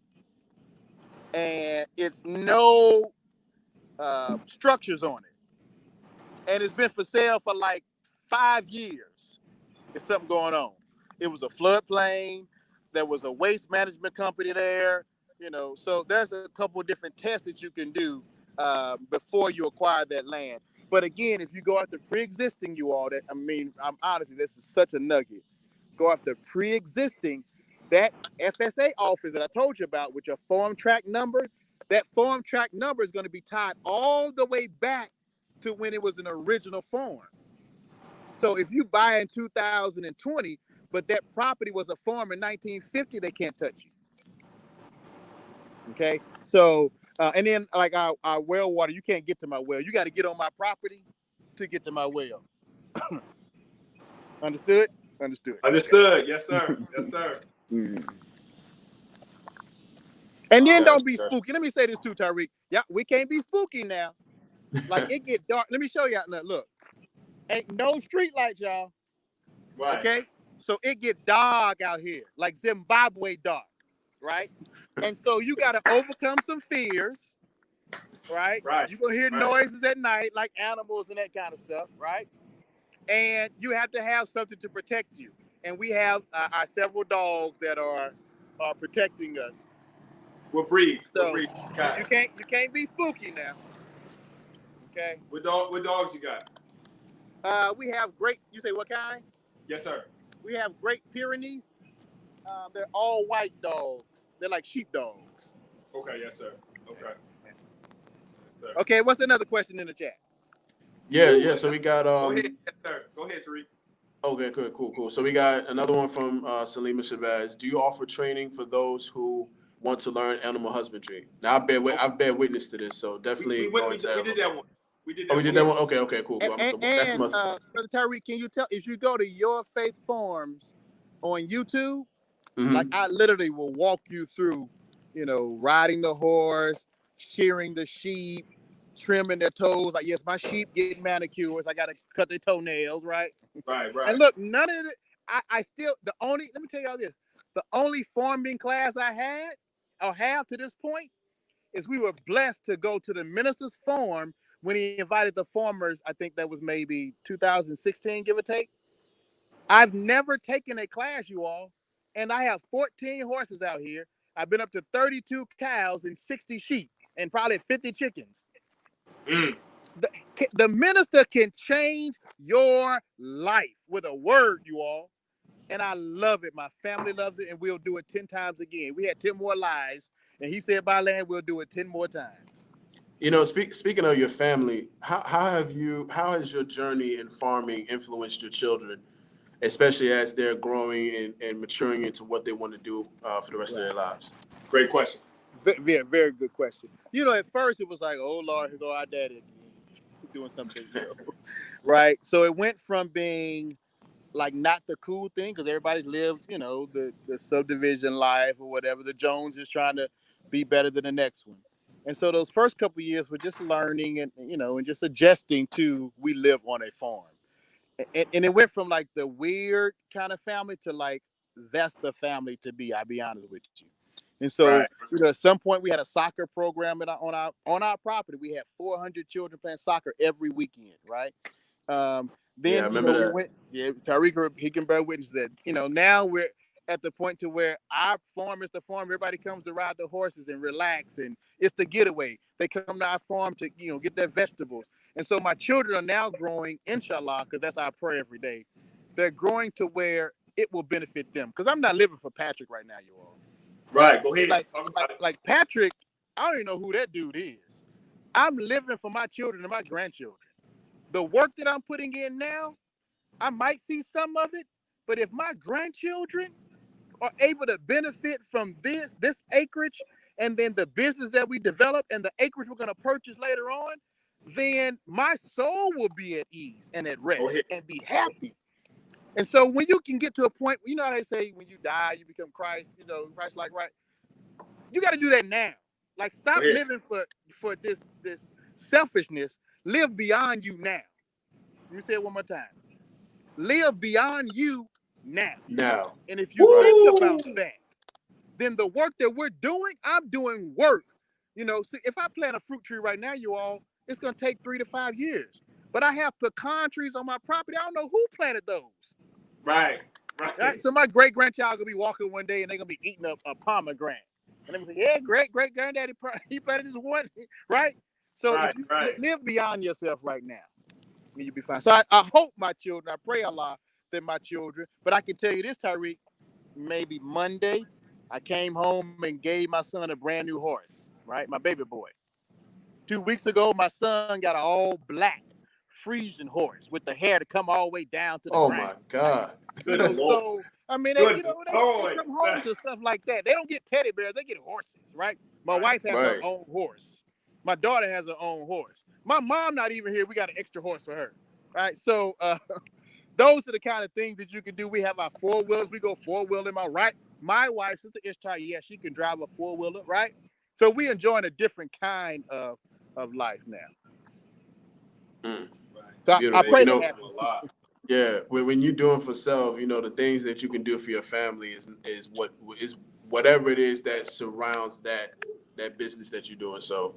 S3: And it's no structures on it, and it's been for sale for like 5 years. There's something going on. It was a floodplain. There was a waste management company there. So there's a couple of different tests that you can do before you acquire that land. But again, if you go after pre-existing, I'm honestly, this is such a nugget. Go after pre-existing, that FSA office that I told you about with your farm track number, that farm track number is going to be tied all the way back to when it was an original farm. So if you buy in 2020, but that property was a farm in 1950, they can't touch you. Okay, so and then like our well water, you can't get to my well. You got to get on my property to get to my well. Understood?
S1: Understood. Yes, sir. Yes, sir.
S3: Mm-hmm. And then don't be spooky. Let me say this too, Tariq. Yeah, we can't be spooky now. Like it get dark. Let me show y'all. Look, ain't no street lights, y'all.
S1: Right.
S3: Okay, so it get dark out here, like Zimbabwe dark, right? And so you got to overcome some fears, right? You're gonna hear noises at night, like animals and that kind of stuff, right? And you have to have something to protect you. And we have our several dogs that are protecting us.
S1: What breeds?
S3: So you can't be spooky now. Okay.
S1: What dogs you got?
S3: We have great. You say what kind?
S1: Yes, sir.
S3: We have Great Pyrenees. They're all white dogs. They're like sheep dogs.
S1: Okay. Yes, sir. Okay. Yes, sir.
S3: Okay. What's another question in the chat?
S2: Yeah. So we got.
S1: Go ahead, yes, sir. Go ahead, Tariq.
S2: Okay. Good. Cool. So we got another one from Salima Shabazz. Do you offer training for those who want to learn animal husbandry? Now I've been witness to this, so definitely.
S1: We did that one. We did that one.
S2: Okay. Cool.
S3: Brother Tariq, can you tell if you go to Your Faith Farms on YouTube? Mm-hmm. Like I literally will walk you through, riding the horse, shearing the sheep, trimming their toes. Like, yes, my sheep get manicures. I got to cut their toenails, right?
S1: Right.
S3: And look, none of it, I still let me tell y'all this. The only farming class I had or have to this point is we were blessed to go to the minister's farm when he invited the farmers. I think that was maybe 2016, give or take. I've never taken a class, you all, and I have 14 horses out here. I've been up to 32 cows and 60 sheep and probably 50 chickens.
S1: Mm.
S3: The minister can change your life with a word, you all. And I love it. My family loves it, and we'll do it 10 times again. We had 10 more lives, and he said by land, we'll do it 10 more times.
S2: You know, speaking of your family, how has your journey in farming influenced your children, especially as they're growing and maturing into what they want to do for the rest of their lives?
S1: Great question.
S3: Very, very good question. You know, at first it was like, oh Lord, here go our daddy again, doing something, right? So it went from being like not the cool thing because everybody lived, the subdivision life or whatever. The Jones is trying to be better than the next one. And so those first couple of years were just learning and just adjusting to we live on a farm. And it went from like the weird kind of family to like that's the family to be. I'll be honest with you. And so,
S1: Right.
S3: at some point, we had a soccer program on our property. We had 400 children playing soccer every weekend, right?
S2: Yeah, I
S3: Then
S2: remember
S3: we
S2: that.
S3: went. Yeah, Tariq, he can bear witness that. Now we're at the point to where our farm is the farm. Everybody comes to ride the horses and relax, and it's the getaway. They come to our farm to get their vegetables. And so my children are now growing, inshallah, because that's our prayer every day. They're growing to where it will benefit them. Because I'm not living for Patrick right now, you all.
S1: Right. Go ahead.
S3: Like,
S1: Talk
S3: like,
S1: about it.
S3: like Patrick, I don't even know who that dude is. I'm living for my children and my grandchildren. The work that I'm putting in now, I might see some of it, but if my grandchildren are able to benefit from this acreage and then the business that we develop and the acreage we're going to purchase later on, then my soul will be at ease and at
S1: Go
S3: rest
S1: ahead.
S3: and be happy. And so when you can get to a point, you know how they say when you die, you become Christ, Christ like, right? You got to do that now. Like
S1: Go
S3: stop
S1: ahead.
S3: living for this selfishness. Live beyond you now. Let me say it one more time. Live beyond you now.
S2: Now,
S3: And if you think
S1: Woo!
S3: about that, then the work that we're doing, I'm doing work. See, if I plant a fruit tree right now, you all, it's going to take 3 to 5 years. But I have pecan trees on my property. I don't know who planted those.
S1: Right. Right.
S3: Right? So my great grandchild gonna be walking one day and they're gonna be eating a pomegranate. And they're gonna say, yeah, great granddaddy, he planted this one, right? So if
S1: Right.
S3: you
S1: Right.
S3: live beyond yourself right now, you'll be fine. So I hope my children, I pray Allah that my children, but I can tell you this, Tyreek, maybe Monday, I came home and gave my son a brand new horse, right? My baby boy. 2 weeks ago, my son got an all black Frisian horse with the hair to come all the way down to the
S2: oh
S3: ground.
S2: my God.
S1: Good Lord.
S3: So I mean, they
S1: Good
S3: they
S1: Lord.
S3: come home to stuff like that. They don't get teddy bears; they get horses, right? My
S1: Right.
S3: wife has her
S2: Right.
S3: own horse. My daughter has her own horse. My mom not even here. We got an extra horse for her, right? So those are the kind of things that you can do. We have our 4-wheelers. We go 4-wheeling. My wife, Sister Ishtar, yeah, she can drive a 4-wheeler, right? So we enjoying a different kind of life now.
S2: Mm.
S1: Right.
S3: So I
S2: Beautiful.
S3: pray
S2: You
S3: that
S2: know,
S3: happens.
S1: A lot.
S2: yeah, when you're doing for self, the things that you can do for your family is whatever it is that surrounds that business that you're doing. So,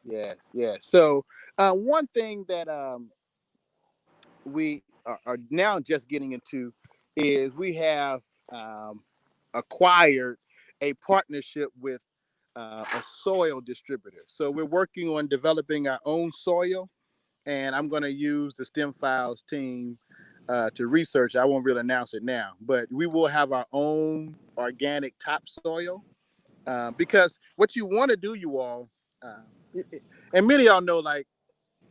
S3: Yes. So one thing that we are now just getting into is we have um, acquired a partnership with a soil distributor. So we're working on developing our own soil, and I'm going to use the STEM Files team to research. I won't really announce it now, but we will have our own organic topsoil because what you want to do, you all, and many of y'all know, like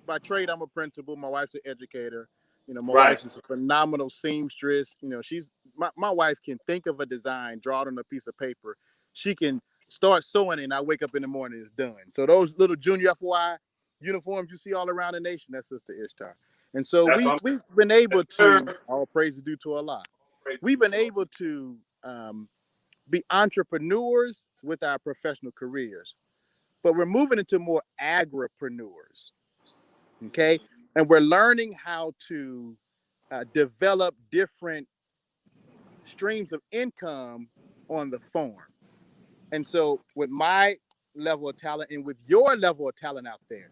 S3: by trade, I'm a principal. My wife's an educator. My
S1: Right.
S3: wife is a phenomenal seamstress. She's my wife can think of a design, draw it on a piece of paper. She can start sewing it, and I wake up in the morning, it's done. So those little junior FY uniforms you see all around the nation, that's Sister Ishtar. And so
S1: That's
S3: we've
S1: all.
S3: been able
S1: Yes, sir.
S3: to, all praise is due to Allah.
S1: Praise
S3: We've
S1: be
S3: been
S1: to Allah.
S3: able to be entrepreneurs with our professional careers, but we're moving into more agripreneurs. Okay. And we're learning how to develop different streams of income on the farm. And so with my level of talent and with your level of talent out there,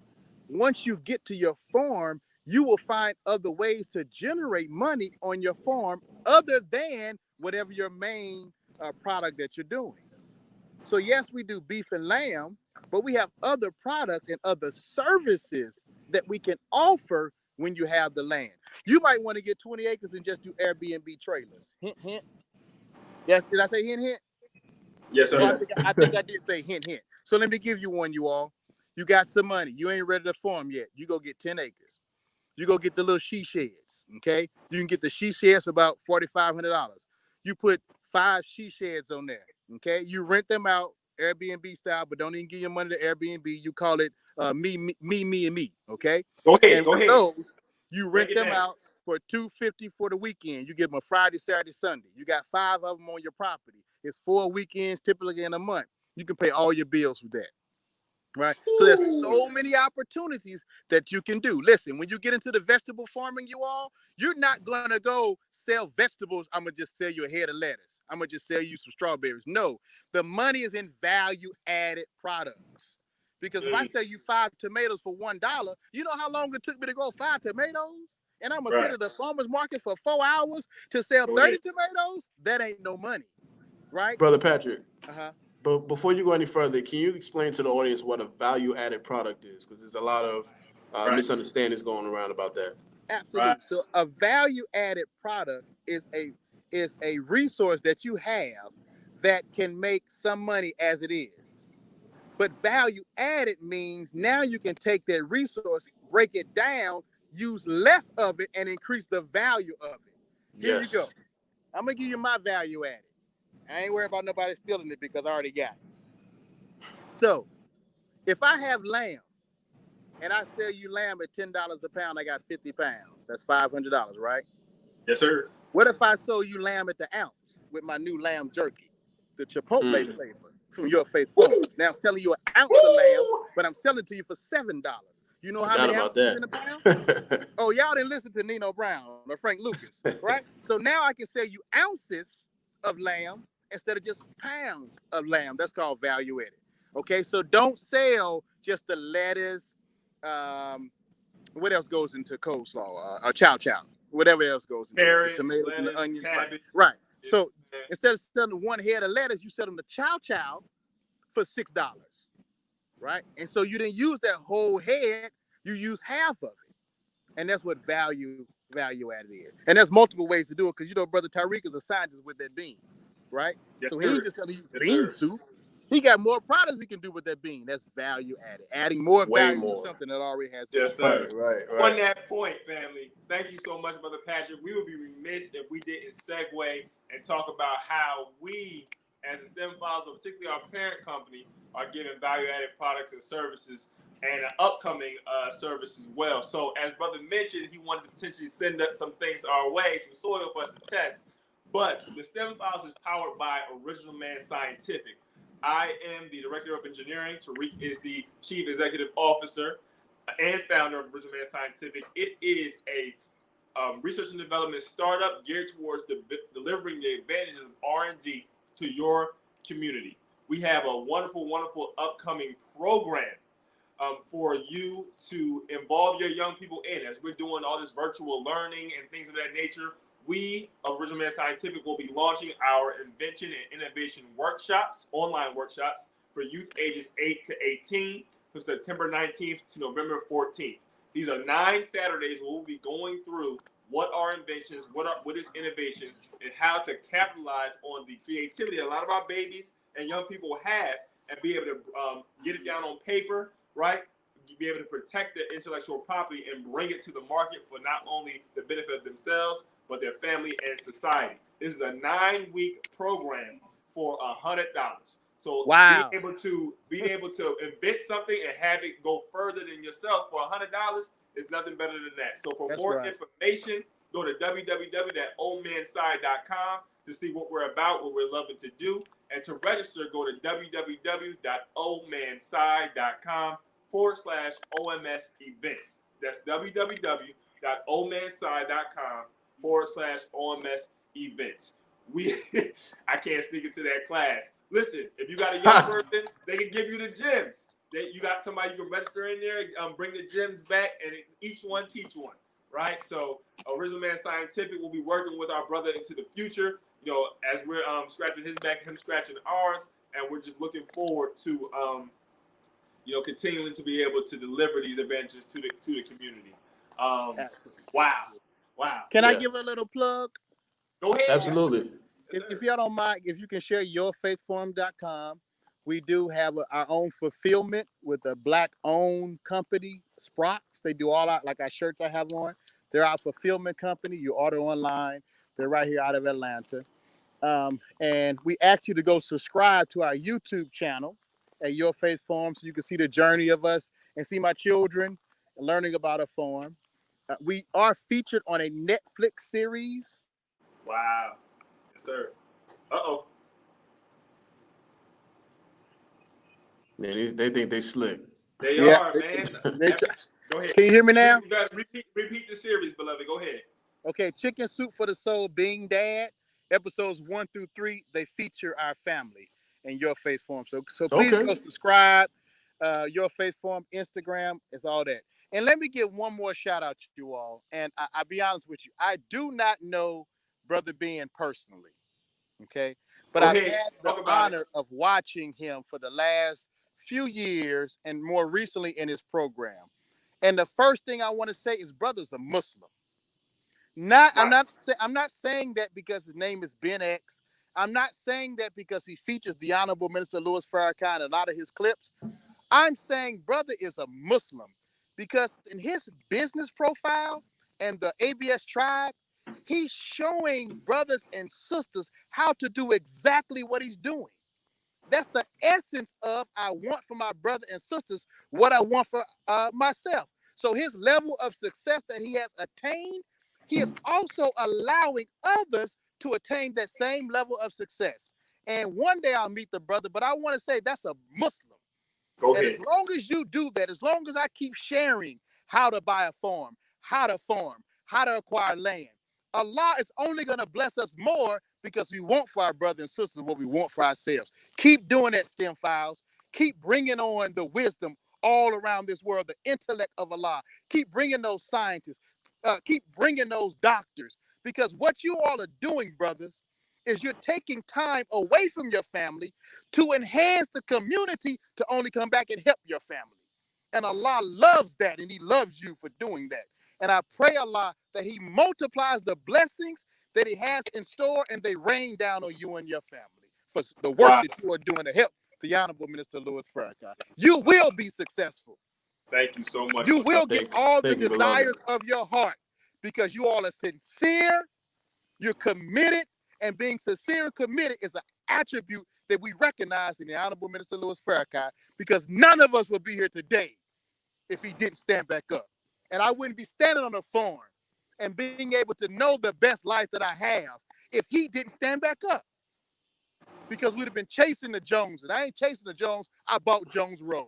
S3: once you get to your farm, you will find other ways to generate money on your farm other than whatever your main product that you're doing. So yes, we do beef and lamb, but we have other products and other services that we can offer when you have the land. You might want to get 20 acres and just do Airbnb trailers. Hint, hint. Yes, did I say hint, hint?
S1: Yes, sir.
S3: Oh,
S2: Yes.
S3: I think I did say hint, hint. So let me give you one, you all. You got some money. You ain't ready to farm yet. You go get 10 acres. You go get the little she sheds, okay? You can get the she sheds for about $4,500. You put 5 she sheds on there, okay? You rent them out Airbnb style, but don't even give your money to Airbnb. You call it me, and me, okay?
S1: Go ahead.
S3: And
S1: Go
S3: with
S1: ahead.
S3: those, you
S1: Break
S3: rent
S1: it
S3: them
S1: down.
S3: out for $250 for the weekend. You give them a Friday, Saturday, Sunday. You got 5 of them on your property. It's 4 weekends typically in a month. You can pay all your bills with that. Right. So there's so many opportunities that you can do. Listen, when you get into the vegetable farming, you all, you're not gonna go sell vegetables. I'm gonna just sell you a head of lettuce. I'm gonna just sell you some strawberries. No, the money is in value added products. Because if I sell you 5 tomatoes for $1, you know how long it took me to grow 5 tomatoes? And I'm gonna sit
S1: Right.
S3: at the farmer's market for 4 hours to sell
S1: Go
S3: 30
S1: ahead.
S3: tomatoes? That ain't no money, right?
S2: Brother Patrick,
S3: Uh-huh.
S2: but before you go any further, can you explain to the audience what a value-added product is? Because there's a lot of
S1: Right.
S2: misunderstandings going around about that.
S1: Right.
S3: Absolutely. So a value added product is a resource that you have that can make some money as it is. But value added means now you can take that resource, break it down, use less of it, and increase the value of it. Here you go.
S2: Yes.
S3: I'm gonna give you my value added. I ain't worried about nobody stealing it because I already got it. So if I have lamb and I sell you lamb at $10 a pound, I got 50 pounds. That's $500, right?
S1: Yes, sir.
S3: What if I sold you lamb at the ounce with my new lamb jerky, the Chipotle flavor from Your Faith Farms? Now I'm selling you an ounce of lamb, but I'm selling it to you for $7. You know how
S2: Forgot
S3: many
S2: about
S3: ounces in a pound?
S2: that.
S3: Oh, y'all didn't listen to Nino Brown or Frank Lucas, right? So now I can sell you ounces of lamb instead of just pounds of lamb. That's called value added. Okay, so don't sell just the lettuce. What else goes into coleslaw? Chow chow. Whatever else goes into it. The
S1: Carrots,
S3: tomatoes and the
S1: lettuce,
S3: onions. Right.
S1: cabbage.
S3: Right.
S1: Yeah.
S3: So instead of selling one head of lettuce, you sell them the chow chow for $6. Right. And so you didn't use that whole head, you use half of it. And that's what value added is. And there's multiple ways to do it because you know, Brother Tariq is a scientist with that bean. Right?
S1: Yes,
S3: So he
S1: sir.
S3: ain't just selling you
S1: Yes,
S3: bean
S1: sir.
S3: soup. He got more products he can do with that bean. That's value added. Adding more
S2: Way
S3: value
S2: more.
S3: to something that already has
S1: Yes,
S3: value.
S1: sir.
S2: Right.
S1: On that point, family, thank you so much, Brother Patrick. We would be remiss if we didn't segue and talk about how we, as a STEM Files, but particularly our parent company, are giving value-added products and services and an upcoming service as well. So, as Brother mentioned, he wanted to potentially send up some things our way, some soil for us to test. But the STEM Files is powered by Original Man Scientific. I am the Director of Engineering. Tariq is the Chief Executive Officer and founder of Original Man Scientific. It is a research and development startup geared towards delivering the advantages of R&D to your community. We have a wonderful, wonderful upcoming program for you to involve your young people in. As we're doing all this virtual learning and things of that nature, we, Original Man Scientific, will be launching our invention and innovation workshops, online workshops, for youth ages 8 to 18 from September 19th to November 14th. These are 9 Saturdays where we'll be going through what are inventions, what is innovation, and how to capitalize on the creativity a lot of our babies and young people have, and be able to get it down on paper, right? Be able to protect their intellectual property and bring it to the market for not only the benefit of themselves, but their family and society. This is a 9-week program for $100. So
S3: wow.
S1: being able to invent something and have it go further than yourself for $100 is nothing better than that. So for more information, go to www.oldmanside.com to see what we're about, what we're loving to do. And to register, go to www.oldmanside.com/OMS events. That's www.oldmanside.com /OMS events. We, I can't sneak into that class. Listen, if you got a young person, they can give you the gems. You got somebody you can register in there, bring the gems back, and each one teach one, right? So, Original Man Scientific will be working with our brother into the future. As we're scratching his back, him scratching ours, and we're just looking forward to continuing to be able to deliver these adventures to the community.
S3: Absolutely.
S1: Wow.
S3: Can I give a little plug?
S1: Go ahead.
S2: Absolutely.
S3: If y'all don't mind, if you can share yourfaithforum.com, we do have our own fulfillment with a Black-owned company, Sprox. They do all our, like our shirts I have on. They're our fulfillment company. You order online. They're right here out of Atlanta. And we ask you to go subscribe to our YouTube channel at Your Faith Farm so you can see the journey of us and see my children learning about a farm. We are featured on a Netflix series.
S1: Wow. Yes, sir. Uh-oh.
S2: Man, they think they slick.
S1: They are, man. Go ahead.
S3: Can you hear me now?
S1: You got to repeat the series, beloved. Go ahead.
S3: Okay, Chicken Soup for the Soul, Being Dad, episodes 1 through 3, they feature our family and Your Faith Farm. So please go subscribe. Your Faith Farm, Instagram, it's all that. And let me give one more shout out to you all. And I'll be honest with you, I do not know Brother Ben personally. Okay, but I've had the honor of watching him for the last few years and more recently in his program. And the first thing I want to say is, brother's a Muslim. I'm not saying that because his name is Ben X. I'm not saying that because he features the Honorable Minister Louis Farrakhan in a lot of his clips. I'm saying brother is a Muslim because in his business profile and the ABS tribe, he's showing brothers and sisters how to do exactly what he's doing. That's the essence of I want for my brother and sisters what I want for myself. So his level of success that he has attained, he is also allowing others to attain that same level of success. And one day I'll meet the brother, but I want to say that's a Muslim.
S1: Go ahead.
S3: And as long as you do that, as long as I keep sharing how to buy a farm, how to acquire land, Allah is only going to bless us more because we want for our brothers and sisters what we want for ourselves. Keep doing that, STEM Files. Keep bringing on the wisdom all around this world, the intellect of Allah. Keep bringing those scientists. Keep bringing those doctors. Because what you all are doing, brothers, is you're taking time away from your family to enhance the community to only come back and help your family. And Allah loves that, and he loves you for doing that. And I pray Allah that he multiplies the blessings that he has in store and they rain down on you and your family for the work that you are doing to help the Honorable Minister Louis Farrakhan. You will be successful.
S1: Thank you so much.
S3: You will get all the desires of your heart because you all are sincere, you're committed, and being sincere and committed is an attribute that we recognize in the Honorable Minister Louis Farrakhan because none of us would be here today if he didn't stand back up. And I wouldn't be standing on the farm and being able to know the best life that I have if he didn't stand back up. Because we'd have been chasing the Joneses. I ain't chasing the Jones. I bought Jones Road.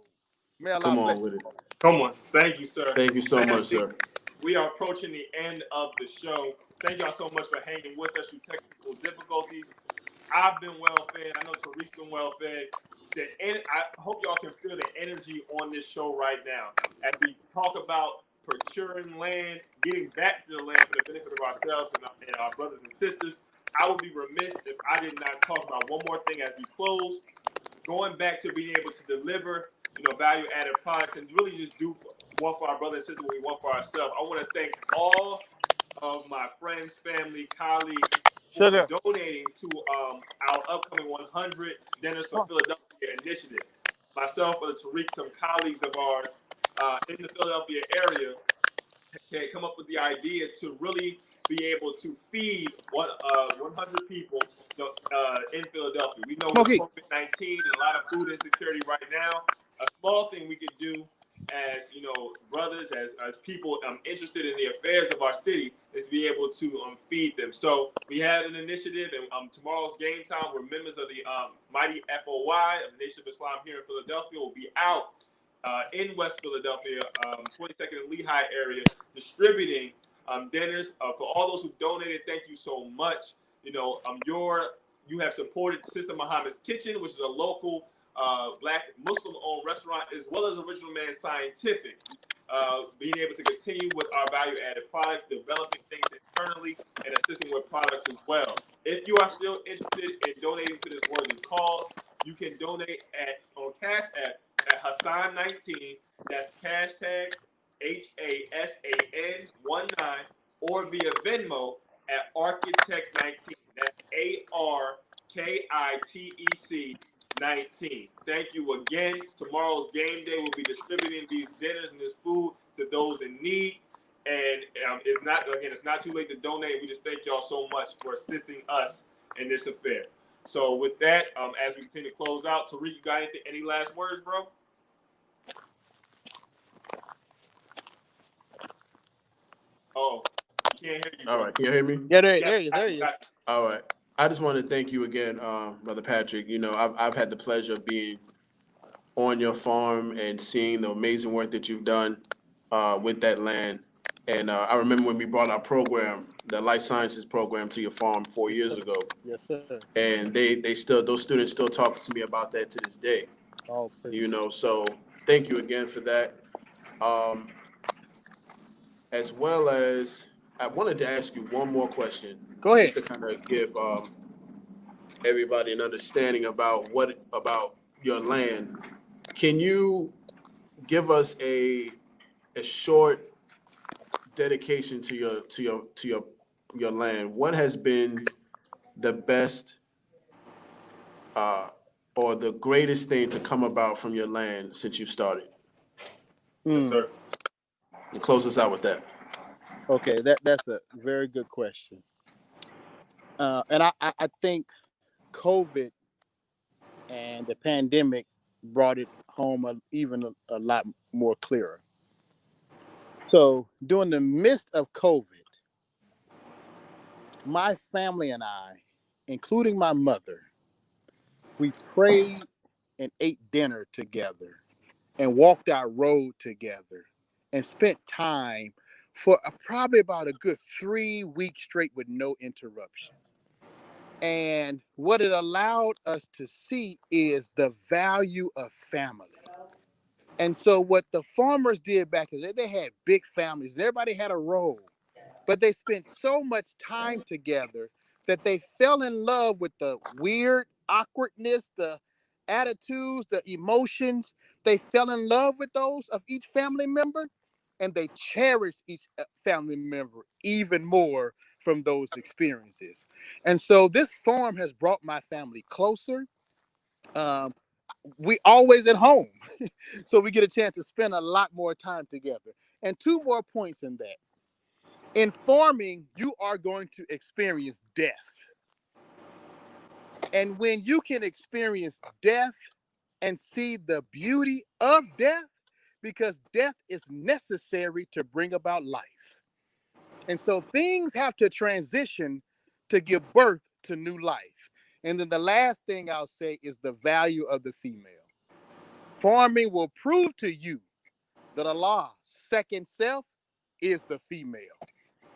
S3: May Allah
S2: Come on with it.
S1: Come on. Thank you, sir.
S2: Thank you so much, sir.
S1: We are approaching the end of the show. Thank y'all so much for hanging with us through technical difficulties. I've been well fed. I know Tariq's been well fed. I hope y'all can feel the energy on this show right now as we talk about procuring land, getting back to the land for the benefit of ourselves and our brothers and sisters. I would be remiss if I did not talk about one more thing as we close. Going back to being able to deliver, value-added products and really just do one for our brothers and sisters what we want for ourselves. I want to thank all of my friends, family, colleagues who are donating to our upcoming 100 Dinners for Philadelphia initiative. Myself and Tariq, some colleagues of ours in the Philadelphia area, can come up with the idea to really be able to feed 100 people in Philadelphia. We know with COVID-19 and a lot of food insecurity right now, a small thing we could do as brothers, as people interested in the affairs of our city, is be able to feed them. So we had an initiative, and tomorrow's game time, where members of the mighty FOI of the Nation of Islam here in Philadelphia will be out in West Philadelphia, 22nd and Lehigh area, distributing dinners. For all those who donated, thank you so much. You have supported Sister Muhammad's Kitchen, which is a local Black Muslim-owned restaurant, as well as Original Man Scientific. Being able to continue with our value-added products, developing things internally, and assisting with products as well. If you are still interested in donating to this worthy cause, you can donate on Cash App at Hassan19. That's hashtag HASAN19, or via Venmo at Architect19. That's ARKITEC 19. Thank you again. Tomorrow's game day will be distributing these dinners and this food to those in need. And it's not too late to donate. We just thank y'all so much for assisting us in this affair. So with that, as we continue to close out, Tariq, you got any last words, bro? Oh, you can't hear you, bro.
S2: All right, can you hear me?
S3: Yeah, there you.
S2: All right. I just want to thank you again, Brother Patrick. I've had the pleasure of being on your farm and seeing the amazing work that you've done with that land. And I remember when we brought our program, the life sciences program, to your farm 4 years ago.
S3: Yes, sir.
S2: And those students still talk to me about that to this day.
S3: Oh,
S2: So thank you again for that. As well as I wanted to ask you one more question.
S3: Go ahead.
S2: Just to kind of give everybody an understanding about your land. Can you give us a short dedication to your land? What has been the best or the greatest thing to come about from your land since you started?
S1: Yes, sir.
S2: And close us out with that.
S3: Okay, that's a very good question. And I think COVID and the pandemic brought it home even a lot more clearer. So during the midst of COVID, my family and I, including my mother, we prayed and ate dinner together and walked our road together and spent time for probably about a good 3 weeks straight with no interruption. And what it allowed us to see is the value of family. And so what the farmers did back then, they had big families. Everybody had a role, but they spent so much time together that they fell in love with the weird awkwardness, the attitudes, the emotions. They fell in love with those of each family member, and they cherished each family member even more from those experiences. And so this farm has brought my family closer. We always at home, so we get a chance to spend a lot more time together. And 2 more points in that. In farming, you are going to experience death. And when you can experience death and see the beauty of death, because death is necessary to bring about life. And so things have to transition to give birth to new life. And then the last thing I'll say is the value of the female. Farming will prove to you that Allah's second self is the female.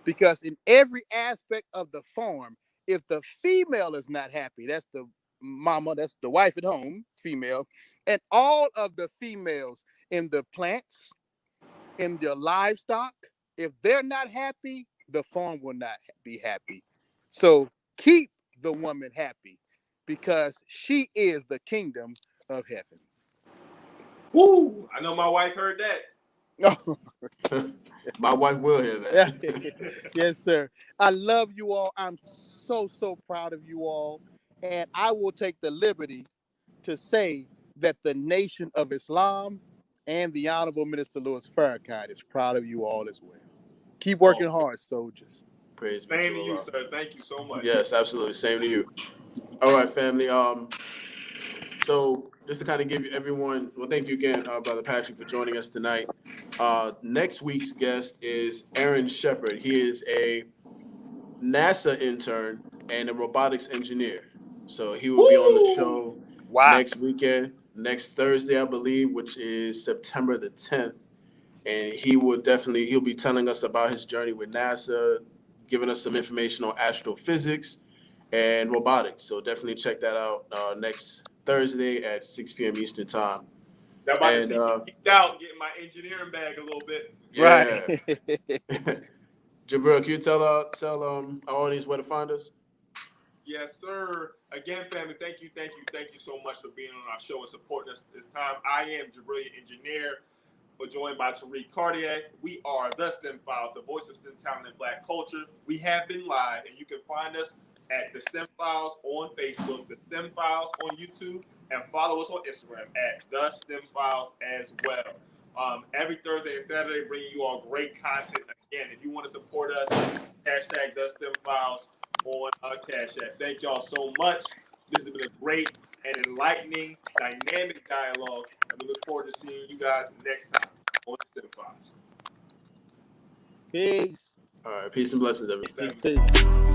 S3: Because in every aspect of the farm, if the female is not happy, that's the mama, that's the wife at home, female, and all of the females in the plants, in the livestock, if they're not happy, the farm will not be happy. So keep the woman happy because she is the kingdom of heaven.
S1: Woo! I know my wife heard that.
S2: My wife will hear that.
S3: Yes, sir. I love you all. I'm so proud of you all. And I will take the liberty to say that the Nation of Islam and the Honorable Minister Louis Farrakhan is proud of you all as well. Keep working hard, soldiers.
S2: Praise be
S1: Same
S2: to
S1: to you,
S2: Allah.
S1: sir. Thank you so much.
S2: Yes, absolutely. Same to you. All right, family. So just to kind of give you everyone, well, thank you again, Brother Patrick, for joining us tonight. Next week's guest is Aaron Shepard. He is a NASA intern and a robotics engineer. So he will be on the show next weekend, next Thursday, I believe, which is September the 10th. and he'll be telling us about his journey with NASA, giving us some information on astrophysics and robotics. So definitely check that out next Thursday at 6 p.m. Eastern time.
S1: Now, I'm about to
S2: And
S1: see me geeked out, getting my engineering bag a little bit.
S2: yeah,
S3: Right.
S2: Jabril, can you tell our audience where to find us?
S1: Yes, sir. Again, family, thank you so much for being on our show and supporting us this time. I am Jabril, engineer. We're joined by Tariq Cardiac. We are the STEM Files, the voice of STEM talent and Black culture. We have been live, and you can find us at the STEM Files on Facebook, the STEM Files on YouTube, and follow us on Instagram at the STEM Files as well. Every Thursday and Saturday, bringing you all great content. Again, if you want to support us, hashtag the STEM Files on Cash App. Thank y'all so much. This has been a great and enlightening, dynamic dialogue, and we look forward to seeing you guys next time on the STEM Files.
S3: Peace.
S2: All right, peace and blessings, everyone.
S1: Family.
S3: Peace.